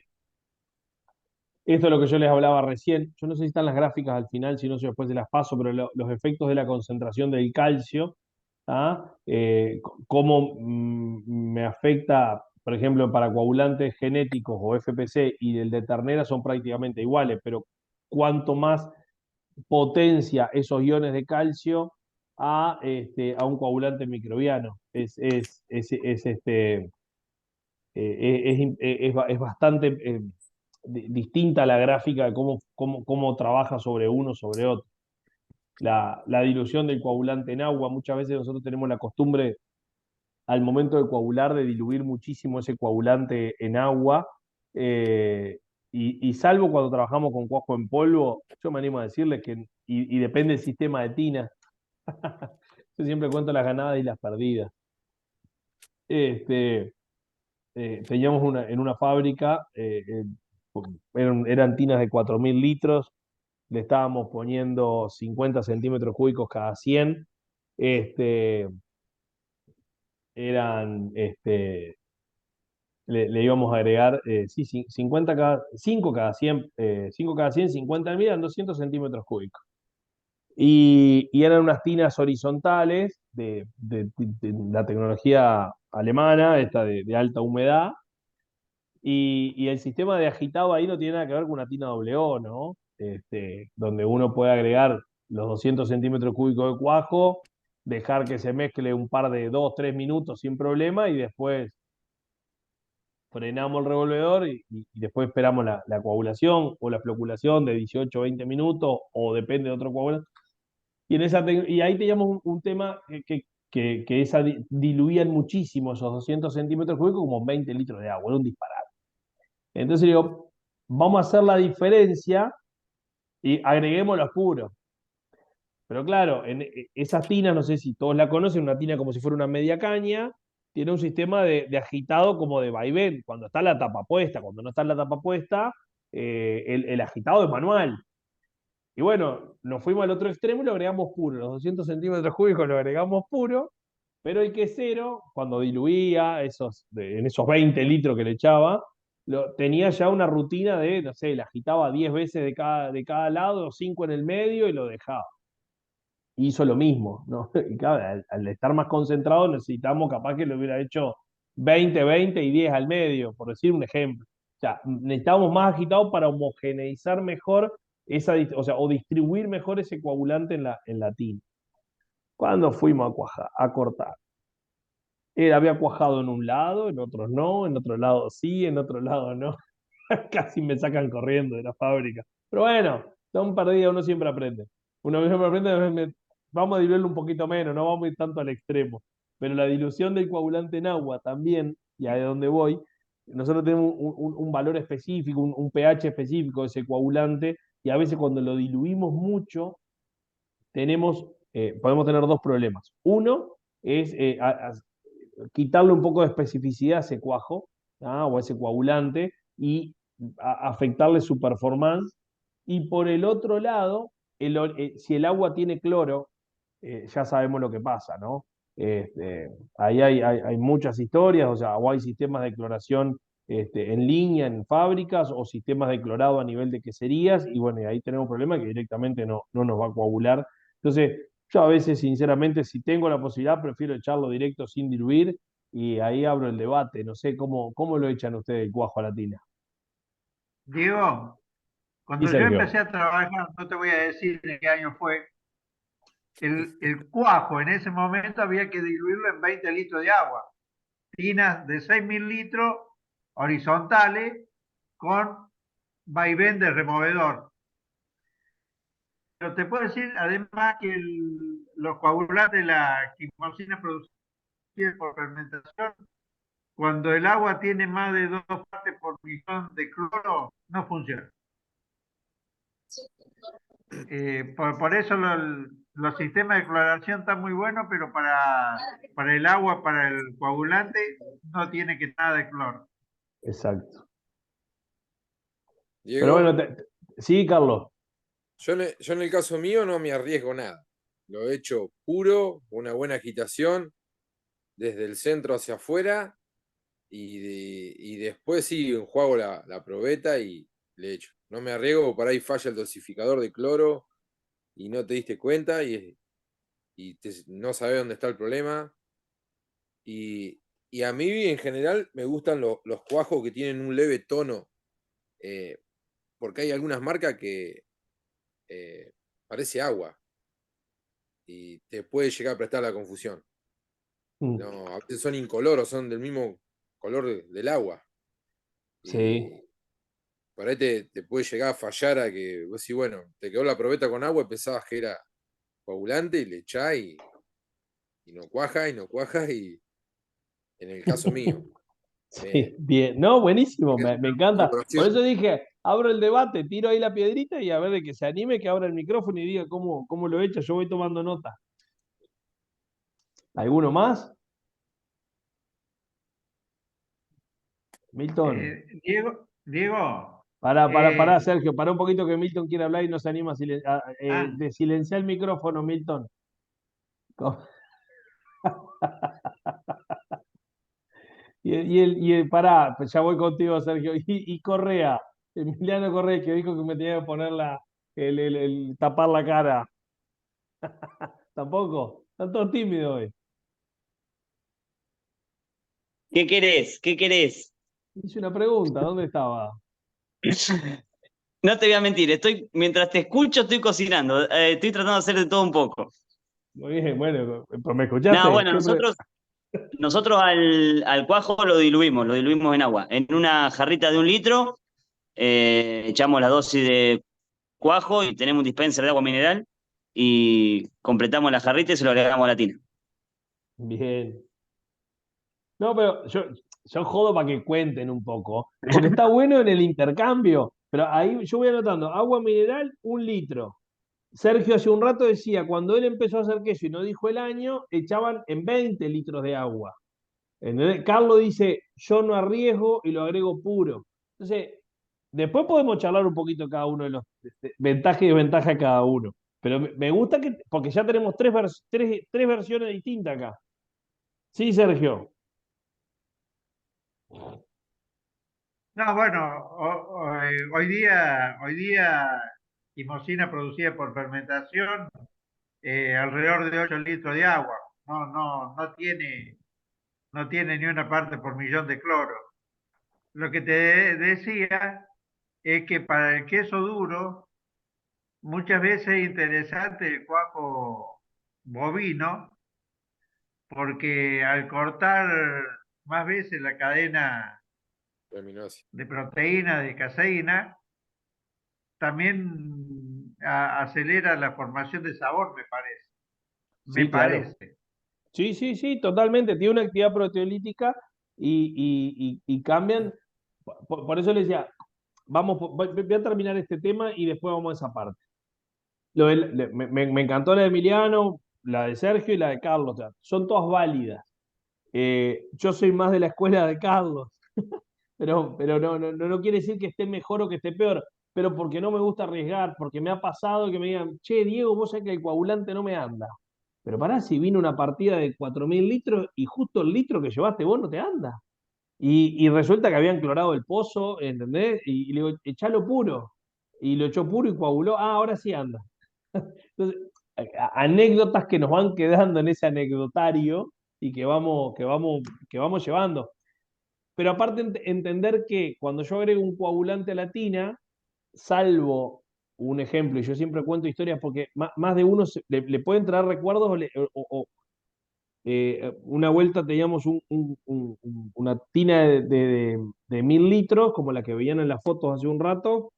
Esto es lo que yo les hablaba recién. Yo no sé si están las gráficas al final, si no, yo después se las paso, pero los efectos de la concentración del calcio, cómo me afecta, por ejemplo, para coagulantes genéticos o FPC y el de ternera son prácticamente iguales, pero cuanto más potencia esos iones de calcio a un coagulante microbiano. Es bastante distinta la gráfica de cómo trabaja sobre uno sobre otro. la dilución del coagulante en agua. Muchas veces nosotros tenemos la costumbre al momento de coagular de diluir muchísimo ese coagulante en agua. Y salvo cuando trabajamos con cuajo en polvo, yo me animo a decirles que, y depende del sistema de tina, yo siempre cuento las ganadas y las perdidas. Este, teníamos en una fábrica, eran tinas de 4.000 litros, le estábamos poniendo 50 centímetros cúbicos cada 100. Este, eran, le íbamos a agregar, sí, 50 cada, 5 cada 100, 5 cada 100, 50 mil, eran 200 centímetros cúbicos. Y eran unas tinas horizontales de la tecnología alemana, esta de alta humedad. Y el sistema de agitado ahí no tiene nada que ver con una tina WO, ¿no? Donde uno puede agregar los 200 centímetros cúbicos de cuajo, dejar que se mezcle un par de 2, 3 minutos sin problema y después frenamos el revolvedor y después esperamos la coagulación o la floculación de 18 o 20 minutos o depende de otro coagulante. Y ahí teníamos un tema que diluían muchísimo esos 200 centímetros cúbicos como 20 litros de agua, era un disparate. Entonces digo, vamos a hacer la diferencia y agreguemos los puros. Pero claro, esas tinas, no sé si todos la conocen, una tina como si fuera una media caña, tiene un sistema de agitado como de vaivén, cuando está la tapa puesta, cuando no está la tapa puesta, el agitado es manual. Y bueno, nos fuimos al otro extremo y lo agregamos puro, los 200 centímetros cúbicos lo agregamos puro, pero el quesero, cuando diluía en esos 20 litros que le echaba, tenía ya una rutina de, no sé, la agitaba 10 veces de cada lado, 5 en el medio y lo dejaba. Hizo lo mismo, ¿no? Y claro, al estar más concentrado necesitamos capaz que lo hubiera hecho 20, 20 y 10 al medio, por decir un ejemplo. O sea, necesitábamos más agitado para homogeneizar mejor o sea, o distribuir mejor ese coagulante en la tina. Cuando fuimos a cortar, él había cuajado en un lado, en otros no, en otro lado sí, en otro lado no. Casi me sacan corriendo de la fábrica. Pero bueno, son perdidas, uno siempre aprende. Uno siempre aprende, vamos a diluirlo un poquito menos, no vamos a ir tanto al extremo. Pero la dilución del coagulante en agua también, y ahí es donde voy, nosotros tenemos un valor específico, un pH específico de ese coagulante, y a veces cuando lo diluimos mucho, podemos tener dos problemas. Uno es quitarle un poco de especificidad a ese cuajo, o a ese coagulante, y afectarle su performance. Y por el otro lado, si el agua tiene cloro, ya sabemos lo que pasa, ¿no? Ahí hay muchas historias, o sea, o hay sistemas de cloración en línea, en fábricas, o sistemas de clorado a nivel de queserías, y bueno, y ahí tenemos un problema que directamente no nos va a coagular. Entonces, yo a veces, sinceramente, si tengo la posibilidad, prefiero echarlo directo sin diluir, y ahí abro el debate. No sé cómo lo echan ustedes el cuajo a la tina. Diego, Y cuando yo Sergio. empecé a trabajar, no te voy a decir en qué año fue, el cuajo en ese momento había que diluirlo en 20 litros de agua. Tinas de 6.000 litros horizontales con vaivén de removedor. Pero te puedo decir además que los coagulantes de la quimosina producida por fermentación, cuando el agua tiene más de 2 partes por millón de cloro, no funciona. Por eso los sistemas de cloración están muy buenos, pero para el agua, para el coagulante, no tiene que nada de cloro. Exacto. Pero Diego, bueno, sí, Carlos. yo en el caso mío no me arriesgo nada. Lo he hecho puro, una buena agitación, desde el centro hacia afuera, y después sí enjuago la probeta y le echo. No me arriesgo, por ahí falla el dosificador de cloro y no te diste cuenta no sabes dónde está el problema. Y a mí en general me gustan los cuajos que tienen un leve tono, eh, porque hay algunas marcas que parece agua y te puede llegar a prestar la confusión. No, a veces son incoloros, son del mismo color del agua. Sí. Y por ahí te puede llegar a fallar a que vos decís, bueno, te quedó la probeta con agua y pensabas que era coagulante y le echá y no cuaja, y no cuaja, y en el caso mío. Sí, bien. No, buenísimo, Es me una encanta. Por colaboración. eso dije, abro el debate, tiro ahí la piedrita y a ver de que se anime, que abra el micrófono y diga cómo lo echa. Yo voy tomando nota. ¿Alguno más? Milton. Diego, Pará, Sergio, pará un poquito que Milton quiere hablar y no se anima de silenciar el micrófono, Milton. Pará, pues ya voy contigo, Sergio. Y Correa, Emiliano Correa, que dijo que me tenía que poner tapar la cara. Tampoco. Están todos tímidos hoy. ¿Qué querés? ¿Qué querés? Hice una pregunta, ¿dónde estaba? No te voy a mentir, mientras te escucho estoy cocinando, estoy tratando de hacer de todo un poco. Muy bien, bueno, ¿pero me No, escuchaste? bueno, nosotros al cuajo lo diluimos en agua. En una jarrita de 1 litro, echamos la dosis de cuajo y tenemos un dispenser de agua mineral y completamos la jarrita y se lo agregamos a la tina. Bien. No, pero yo jodo para que cuenten un poco, porque está bueno en el intercambio, pero ahí yo voy anotando, agua mineral, 1 litro. Sergio hace un rato decía, cuando él empezó a hacer queso y no dijo el año, echaban en 20 litros de agua. ¿Entendés? Carlos dice, yo no arriesgo y lo agrego puro. Entonces, después podemos charlar un poquito cada uno de los ventajas y desventajas de cada uno. Pero me gusta porque ya tenemos tres versiones distintas acá. Sí, Sergio. no, bueno, hoy día Quimosina producida por fermentación alrededor de 8 litros de agua. No tiene ni una parte por millón de cloro. Lo que te decía es que para el queso duro muchas veces es interesante el cuajo bovino porque al cortar más veces la cadena Aminoácidos. de proteína, de caseína, también acelera la formación de sabor, me parece. Me Sí, claro. parece. Sí, totalmente. Tiene una actividad proteolítica y cambian. Por eso les decía, voy a terminar este tema y después vamos a esa parte. Me encantó la de Emiliano, la de Sergio y la de Carlos. O sea, son todas válidas. Yo soy más de la escuela de Carlos, pero no quiere decir que esté mejor o que esté peor, pero porque no me gusta arriesgar, porque me ha pasado que me digan, che, Diego, vos sabés que el coagulante no me anda. Pero pará, si vino una partida de 4.000 litros y justo el litro que llevaste vos no te anda. Y resulta que habían clorado el pozo, ¿entendés? Y le digo, echalo puro. Y lo echó puro y coaguló. Ah, ahora sí anda. Entonces, anécdotas que nos van quedando en ese anecdotario y que vamos llevando. Pero aparte entender que cuando yo agrego un coagulante a la tina, salvo un ejemplo, y yo siempre cuento historias porque más de uno le pueden traer recuerdos una vuelta teníamos una tina de 1.000 litros, como la que veían en las fotos hace un rato,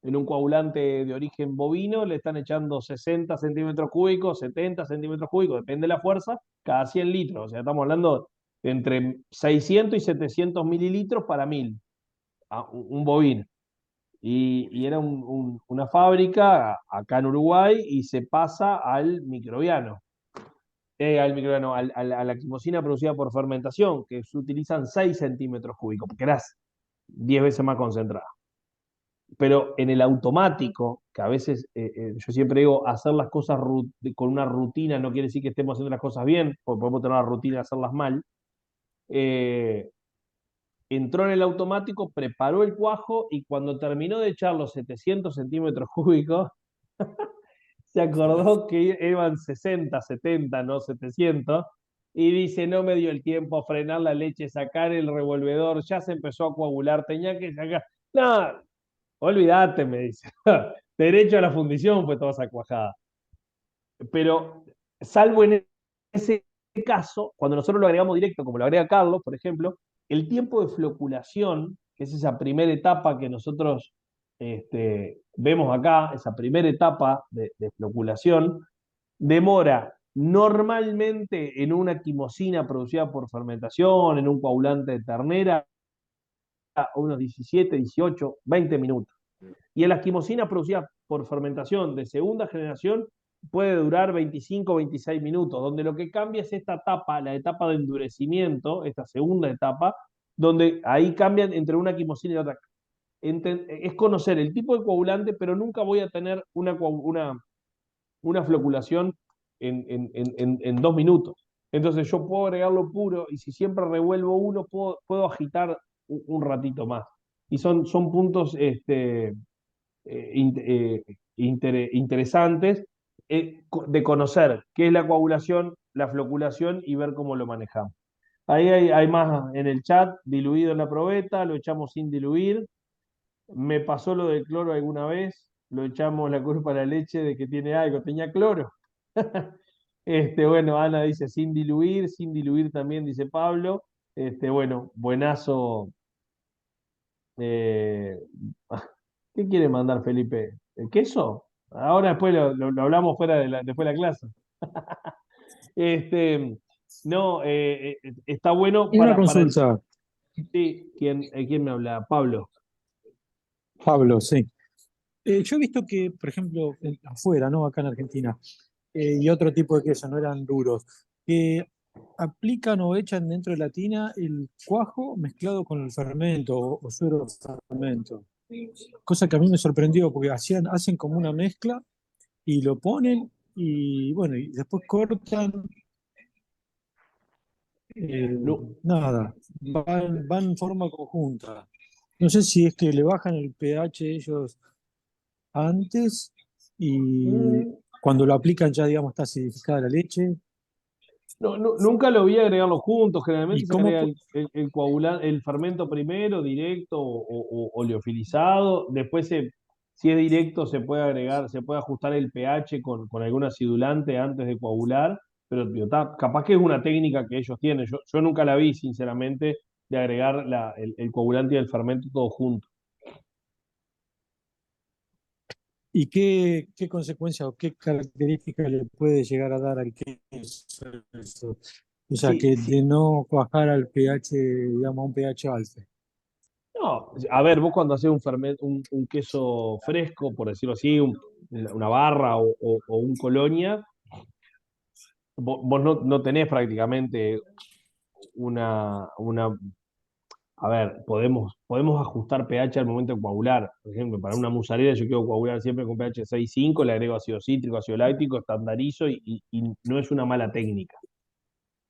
en un coagulante de origen bovino, le están echando 60 centímetros cúbicos, 70 centímetros cúbicos, depende de la fuerza, cada 100 litros. O sea, estamos hablando de entre 600 y 700 mililitros para 1.000, un bovino. Y era una fábrica acá en Uruguay y se pasa al microbiano. Al microbiano, a la quimosina producida por fermentación, que se utilizan 6 centímetros cúbicos, porque eras 10 veces más concentrada. Pero en el automático, que a veces yo siempre digo, hacer las cosas con una rutina no quiere decir que estemos haciendo las cosas bien, porque podemos tener una rutina de hacerlas mal. Entró en el automático, preparó el cuajo y cuando terminó de echar los 700 centímetros cúbicos, se acordó que iban 60, 70, no 700, y dice, no me dio el tiempo a frenar la leche, sacar el revolvedor, ya se empezó a coagular, tenía que sacar. No, olvídate, me dice. Derecho a la fundición fue toda esa cuajada. Pero, salvo en ese caso, cuando nosotros lo agregamos directo, como lo agrega Carlos, por ejemplo, el tiempo de floculación, que es esa primera etapa que nosotros vemos acá, esa primera etapa de floculación, demora normalmente en una quimosina producida por fermentación, en un coagulante de ternera, unos 17, 18, 20 minutos. Y en las quimosinas producidas por fermentación de segunda generación puede durar 25, 26 minutos, donde lo que cambia es esta etapa, la etapa de endurecimiento, esta segunda etapa, donde ahí cambian entre una quimosina y otra. Es conocer el tipo de coagulante, pero nunca voy a tener una floculación en 2 minutos. Entonces yo puedo agregarlo puro y si siempre revuelvo uno, puedo agitar un ratito más. Y son puntos interesantes de conocer qué es la coagulación, la floculación y ver cómo lo manejamos. Ahí hay más en el chat, diluido en la probeta, lo echamos sin diluir. Me pasó lo del cloro alguna vez, lo echamos la culpa a la leche de que tiene algo, tenía cloro. Bueno, Ana dice sin diluir también, dice Pablo. Bueno, buenazo. Eh, ¿Qué quiere mandar Felipe? ¿El queso? Ahora después lo hablamos después de la clase. No, está bueno Y una para el. consulta, Sí, ¿quién me habla? Pablo. Pablo, sí. Yo he visto que, por ejemplo, afuera, ¿no? Acá en Argentina, y otro tipo de queso, no eran duros, que aplican o echan dentro de la tina el cuajo mezclado con el fermento o suero fermento. Cosa que a mí me sorprendió porque hacen como una mezcla y lo ponen y bueno, y después cortan, No, nada, van en forma conjunta. No sé si es que le bajan el pH ellos antes y mm, cuando lo aplican ya, digamos, está acidificada la leche. nunca lo vi agregarlo juntos. ¿Y Generalmente se cómo? agrega el fermento primero, directo o oleofilizado. Después, si es directo, se puede ajustar el pH con algún acidulante antes de coagular. Pero digo, capaz que es una técnica que ellos tienen. Yo nunca la vi, sinceramente, de agregar el coagulante y el fermento todo junto. ¿Y qué consecuencia o qué característica le puede llegar a dar al queso eso? O sea, Sí, que de sí. no cuajar al pH, digamos, a un pH alto. No, a ver, vos cuando haces un queso fresco, por decirlo así, una barra o un colonia, vos no tenés prácticamente una. A ver, podemos ajustar pH al momento de coagular. Por ejemplo, para una musarela yo quiero coagular siempre con pH 6,5, le agrego ácido cítrico, ácido láctico, estandarizo y no es una mala técnica.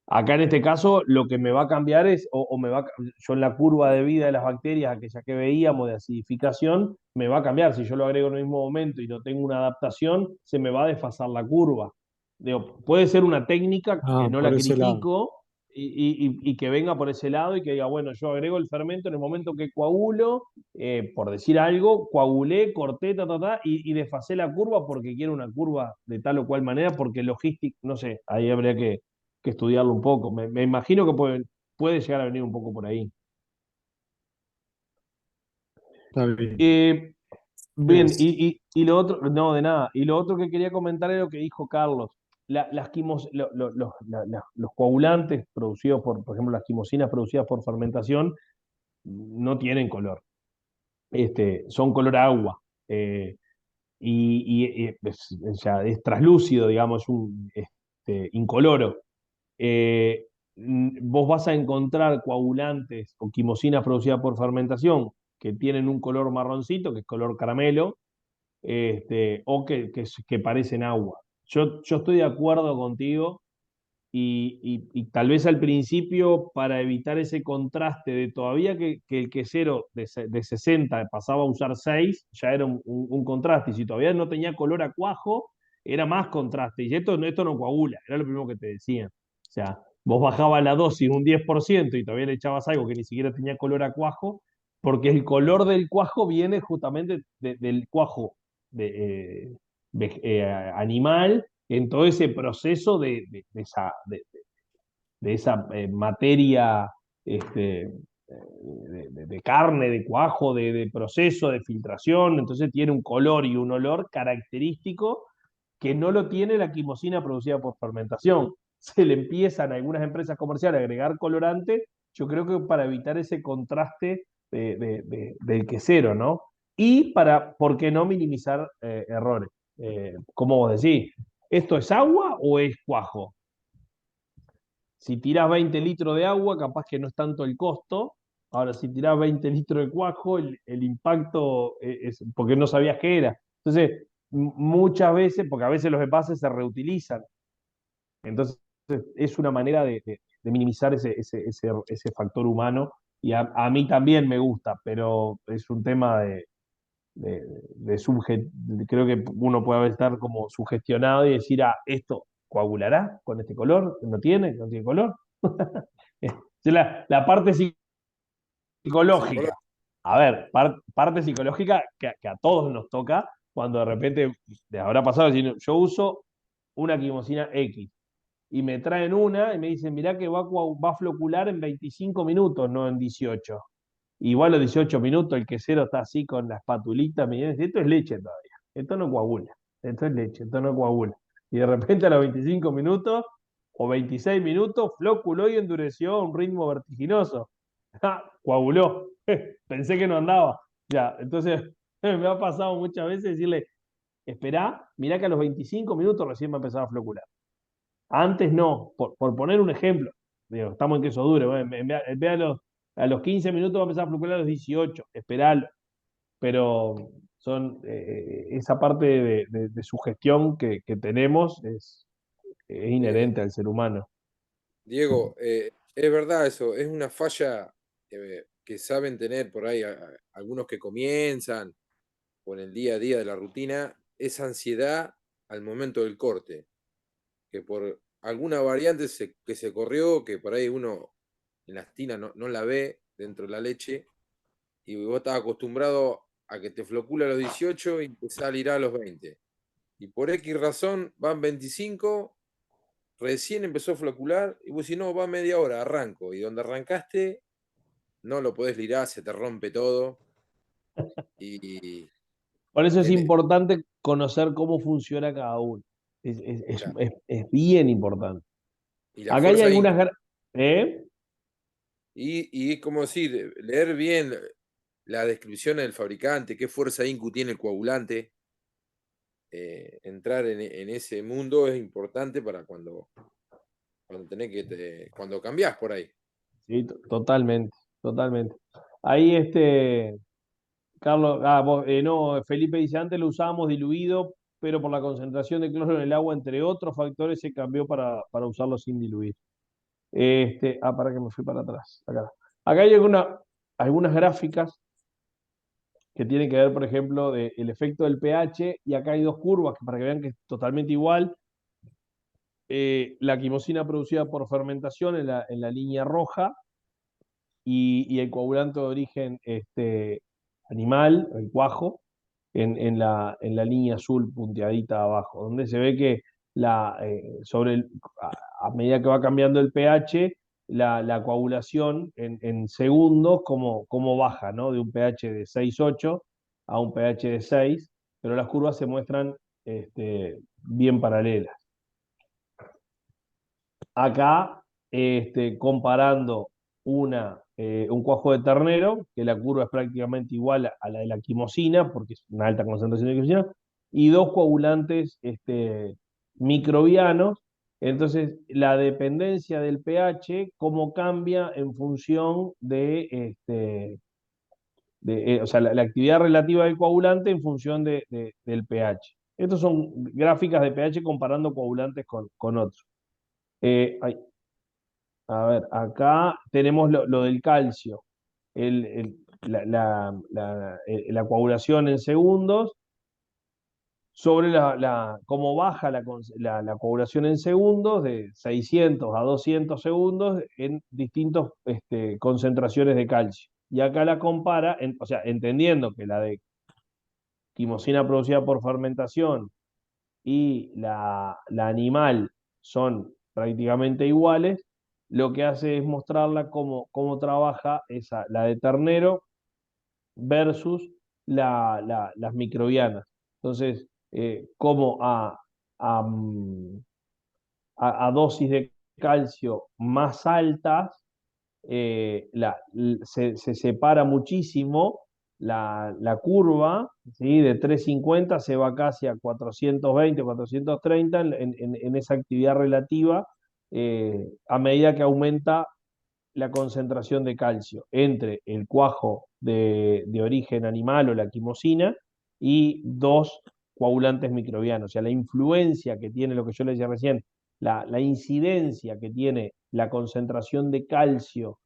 Acá en este caso, lo que me va a cambiar es, yo en la curva de vida de las bacterias, aquella que veíamos de acidificación, me va a cambiar. Si yo lo agrego en el mismo momento y no tengo una adaptación, se me va a desfasar la curva. Digo, puede ser una técnica que Ah, no por la ese lado. critico y que venga por ese lado y que diga, bueno, yo agrego el fermento en el momento que coagulo, por decir algo, coagulé, corté, y desfasé la curva porque quiero una curva de tal o cual manera, porque logística, no sé, ahí habría que estudiarlo un poco. Me imagino que puede llegar a venir un poco por ahí. Está bien. Eh, Bien, Gracias. y lo otro, no, de nada. Y lo otro que quería comentar es lo que dijo Carlos. Los coagulantes producidos por ejemplo, las quimosinas producidas por fermentación, no tienen color. Son color agua. O sea, es traslúcido, digamos, incoloro. Vos vas a encontrar coagulantes o quimosinas producidas por fermentación que tienen un color marroncito, que es color caramelo, o que parecen agua. Yo estoy de acuerdo contigo y tal vez al principio, para evitar ese contraste de todavía que el quesero de 60 pasaba a usar 6, ya era un contraste. Y si todavía no tenía color a cuajo, era más contraste. Y esto no coagula, era lo primero que te decían. O sea, vos bajabas la dosis un 10% y todavía le echabas algo que ni siquiera tenía color a cuajo, porque el color del cuajo viene justamente del cuajo animal en todo ese proceso de esa materia de carne, de cuajo, de proceso, de filtración. Entonces tiene un color y un olor característico que no lo tiene la quimosina producida por fermentación. Se le empiezan a algunas empresas comerciales a agregar colorante, yo creo que para evitar ese contraste del quesero, ¿no? Y para, ¿por qué no minimizar errores? Como vos decís, ¿esto es agua o es cuajo? Si tirás 20 litros de agua, capaz que no es tanto el costo. Ahora, si tirás 20 litros de cuajo, el impacto es porque no sabías qué era. Entonces, muchas veces, porque a veces los envases se reutilizan. Entonces, es una manera de minimizar ese factor humano. Y a mí también me gusta, pero es un tema creo que uno puede estar como sugestionado y decir, ah, esto coagulará con este color, no tiene color. La parte psicológica. A ver, parte psicológica que a todos nos toca cuando de repente les habrá pasado decir, yo uso una quimosina X y me traen una y me dicen, mirá que va a flocular en 25 minutos, no en 18. Igual a los 18 minutos el quesero está así con la espatulita, me dice, esto es leche todavía, esto no coagula, esto es leche, esto no coagula. Y de repente a los 25 minutos o 26 minutos floculó y endureció a un ritmo vertiginoso. ¡Ja! Coaguló. Pensé que no andaba. Ya, entonces me ha pasado muchas veces decirle, esperá, mirá que a los 25 minutos recién va a empezar a flocular. Antes no, por poner un ejemplo, digo, estamos en queso duro, en vez a los 15 minutos va a empezar a flocular a los 18, esperalo. Pero son esa parte de sugestión que tenemos es inherente al ser humano. Diego, es verdad eso, es una falla que saben tener por ahí algunos que comienzan o en el día a día de la rutina, esa ansiedad al momento del corte, que por alguna variante que se corrió, que por ahí uno en las tinas no la ve dentro de la leche, y vos estás acostumbrado a que te flocula a los 18 y te salirá a los 20. Y por X razón van 25, recién empezó a flocular, y vos decís, no, va media hora, arranco. Y donde arrancaste, no lo podés lirar, se te rompe todo. Y Por eso es en- importante conocer cómo funciona cada uno. claro, Es bien importante. y la Acá hay fuerza algunas... Inca. ¿Eh? Y como decir, leer bien la descripción del fabricante, qué fuerza INCU tiene el coagulante, entrar en ese mundo es importante para cuando cambiás por ahí. Sí, totalmente, totalmente. Ahí Carlos, no, Felipe dice, antes lo usábamos diluido, pero por la concentración de cloro en el agua, entre otros factores, se cambió para usarlo sin diluir. Para que me fui para atrás. Acá hay algunas gráficas que tienen que ver, por ejemplo, del efecto del pH, y acá hay dos curvas para que vean que es totalmente igual. La quimosina producida por fermentación en la línea roja y el coagulante de origen animal, el cuajo, en la línea azul punteadita abajo, donde se ve que sobre a medida que va cambiando el pH, la coagulación en segundos, como baja, ¿no? De un pH de 6,8 a un pH de 6, pero las curvas se muestran bien paralelas. Acá, comparando un cuajo de ternero, que la curva es prácticamente igual a la de la quimosina, porque es una alta concentración de quimosina, y dos coagulantes microbianos. Entonces, la dependencia del pH, cómo cambia en función o sea, la actividad relativa del coagulante en función del pH. Estos son gráficas de pH comparando coagulantes con otros. Ay, a ver, acá tenemos lo del calcio, la coagulación en segundos, sobre cómo baja la coagulación en segundos, de 600 a 200 segundos, en distintas concentraciones de calcio. Y acá la compara, o sea, entendiendo que la de quimosina producida por fermentación y la animal son prácticamente iguales, lo que hace es mostrarla cómo trabaja la de ternero versus las microbianas. Entonces, cómo a dosis de calcio más altas, se separa muchísimo la curva, ¿sí? De 350 se va casi a 420, 430 en esa actividad relativa, a medida que aumenta la concentración de calcio entre el cuajo de origen animal o la quimosina y dos coagulantes microbianos. O sea, la influencia que tiene, lo que yo le decía recién, la incidencia que tiene la concentración de calcio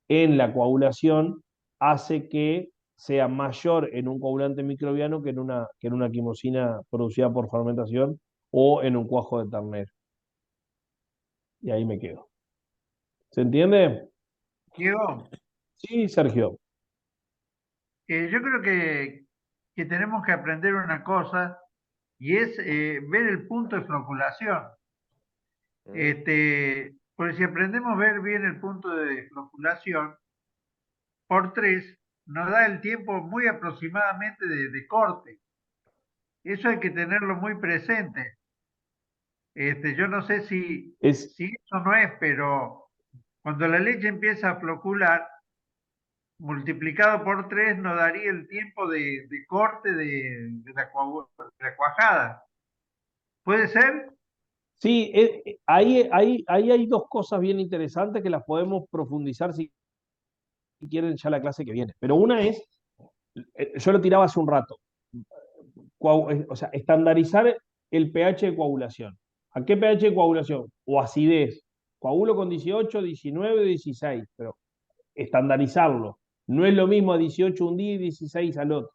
en la coagulación hace que sea mayor en un coagulante microbiano que en una quimosina producida por fermentación o en un cuajo de ternero. Y ahí me quedo. ¿Se entiende? Diego, Sí, Sergio. yo creo que tenemos que aprender una cosa y es ver el punto de floculación. Porque si aprendemos a ver bien el punto de floculación, por 3 nos da el tiempo muy aproximadamente de corte. Eso hay que tenerlo muy presente. Yo no sé Es, si eso no es, pero cuando la leche empieza a flocular, multiplicado por 3 nos daría el tiempo de corte de la cuajada. ¿Puede ser? sí, ahí hay dos cosas bien interesantes que las podemos profundizar si quieren ya la clase que viene. Pero una es, yo lo tiraba hace un rato, o sea, estandarizar el pH de coagulación. ¿A qué pH de coagulación? O acidez. Coagulo con 18, 19, 16, pero estandarizarlo. No es lo mismo a 18 un día y 16 al otro.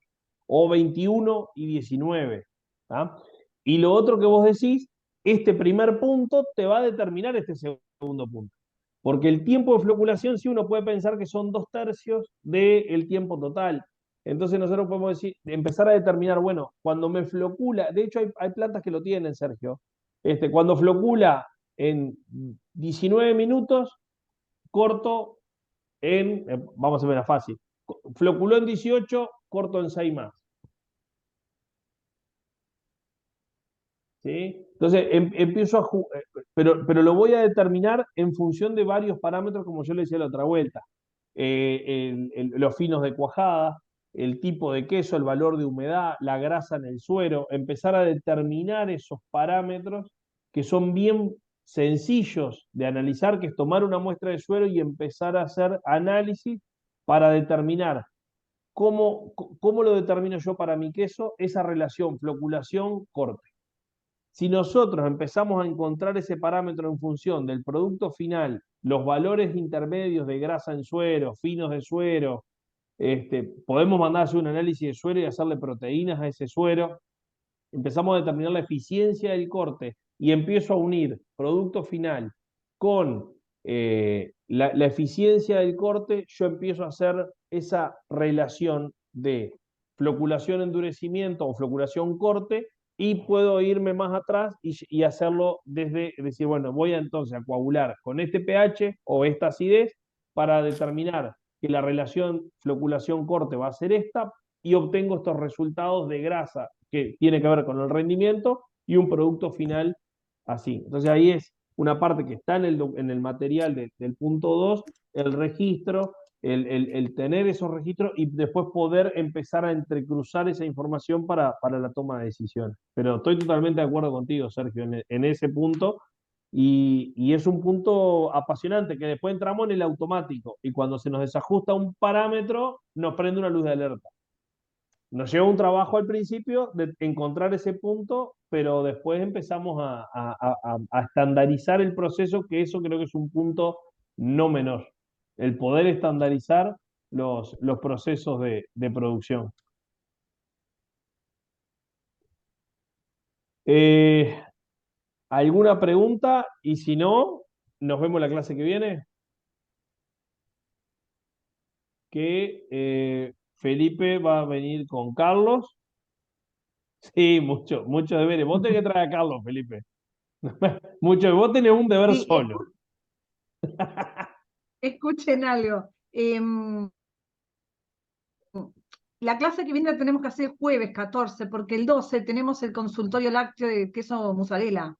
O 21 y 19. ¿Tá? Y lo otro que vos decís, este primer punto te va a determinar este segundo punto. Porque el tiempo de floculación, sí, uno puede pensar que son 2/3 del tiempo total. Entonces nosotros podemos decir, empezar a determinar, bueno, cuando me flocula, de hecho hay plantas que lo tienen, Sergio, cuando flocula en 19 minutos, corto vamos a ver una fácil, floculó en 18, corto en 6 más. ¿Sí? Entonces empiezo pero lo voy a determinar en función de varios parámetros, como yo le decía la otra vuelta. Los finos de cuajada, el tipo de queso, el valor de humedad, la grasa en el suero, empezar a determinar esos parámetros que son bien sencillos de analizar, que es tomar una muestra de suero y empezar a hacer análisis para determinar cómo lo determino yo para mi queso, esa relación floculación-corte. Si nosotros empezamos a encontrar ese parámetro en función del producto final, los valores intermedios de grasa en suero, finos de suero, podemos mandar a hacer un análisis de suero y hacerle proteínas a ese suero, empezamos a determinar la eficiencia del corte y empiezo a unir producto final con la eficiencia del corte, yo empiezo a hacer esa relación de floculación-endurecimiento o floculación-corte y puedo irme más atrás y hacerlo desde, decir, bueno, voy entonces a coagular con este pH o esta acidez para determinar que la relación floculación-corte va a ser esta y obtengo estos resultados de grasa que tiene que ver con el rendimiento y un producto final así. Entonces ahí es una parte que está en el material del punto 2, el registro, el tener esos registros y después poder empezar a entrecruzar esa información para la toma de decisiones. Pero estoy totalmente de acuerdo contigo, Sergio, en ese punto. Y es un punto apasionante que después entramos en el automático y cuando se nos desajusta un parámetro nos prende una luz de alerta. Nos lleva un trabajo al principio de encontrar ese punto, pero después empezamos a estandarizar el proceso, que eso creo que es un punto no menor. El poder estandarizar los procesos de producción. ¿Alguna pregunta? Y si no, nos vemos la clase que viene. Que Felipe va a venir con Carlos. Sí, muchos deberes. Vos tenés que traer a Carlos, Felipe. Vos tenés un deber Sí, solo. escuchen algo. la clase que viene la tenemos que hacer jueves 14, porque el 12 tenemos el consultorio lácteo de queso mozzarella,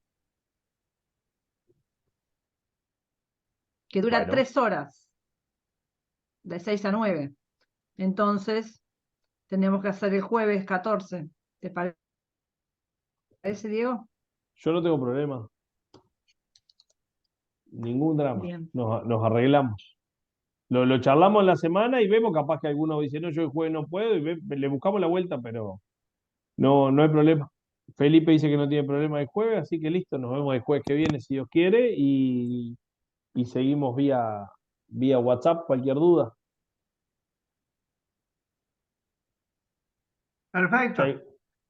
que dura Bueno. 3 horas, de 6 a 9. Entonces, tenemos que hacer el jueves 14. ¿Te parece, Diego? Yo no tengo problema. Ningún drama. Bien. Nos arreglamos. Lo charlamos en la semana y vemos, capaz que alguno dice, no, yo el jueves no puedo, y le buscamos la vuelta, pero no hay problema. Felipe dice que no tiene problema el jueves, así que listo, nos vemos el jueves que viene si Dios quiere y seguimos vía WhatsApp, cualquier duda. Perfecto.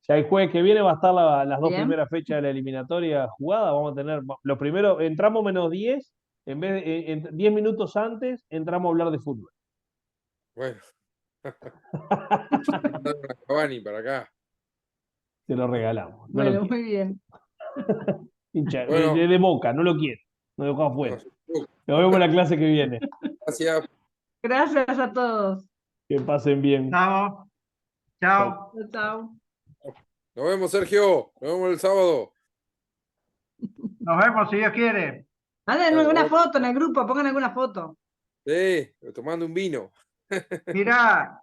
Ya el jueves que viene va a estar las dos Bien. primeras fechas de la eliminatoria jugada. Vamos a tener los primeros, entramos menos 10, en vez de 10 minutos antes, entramos a hablar de fútbol. Bueno. Mandaron a Cavani para acá. Te lo regalamos. No Bueno, lo muy bien. hincha, Bueno. de Boca, no lo quiere. Nos dejó afuera. No, Nos vemos en la clase que viene. gracias. Gracias a todos. Que pasen bien. Chao. Chao. Chao, chao. Nos vemos, Sergio. Nos vemos el sábado. Nos vemos si Dios quiere. Manden Dale, alguna vamos. foto en el grupo, pongan alguna foto. Sí, tomando un vino. Mirá,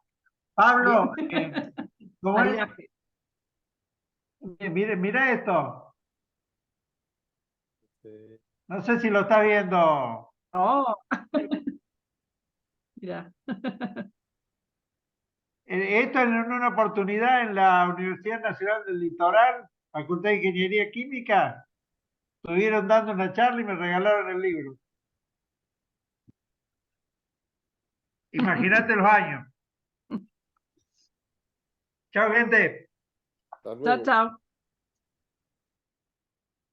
Pablo, ¿cómo es? Maridaje. Mira esto. Sí. No sé si lo está viendo. Oh. Mira. Esto en una oportunidad en la Universidad Nacional del Litoral, Facultad de Ingeniería Química, estuvieron dando una charla y me regalaron el libro. Imagínate los años. Chao, gente. Hasta Chao, luego. chao.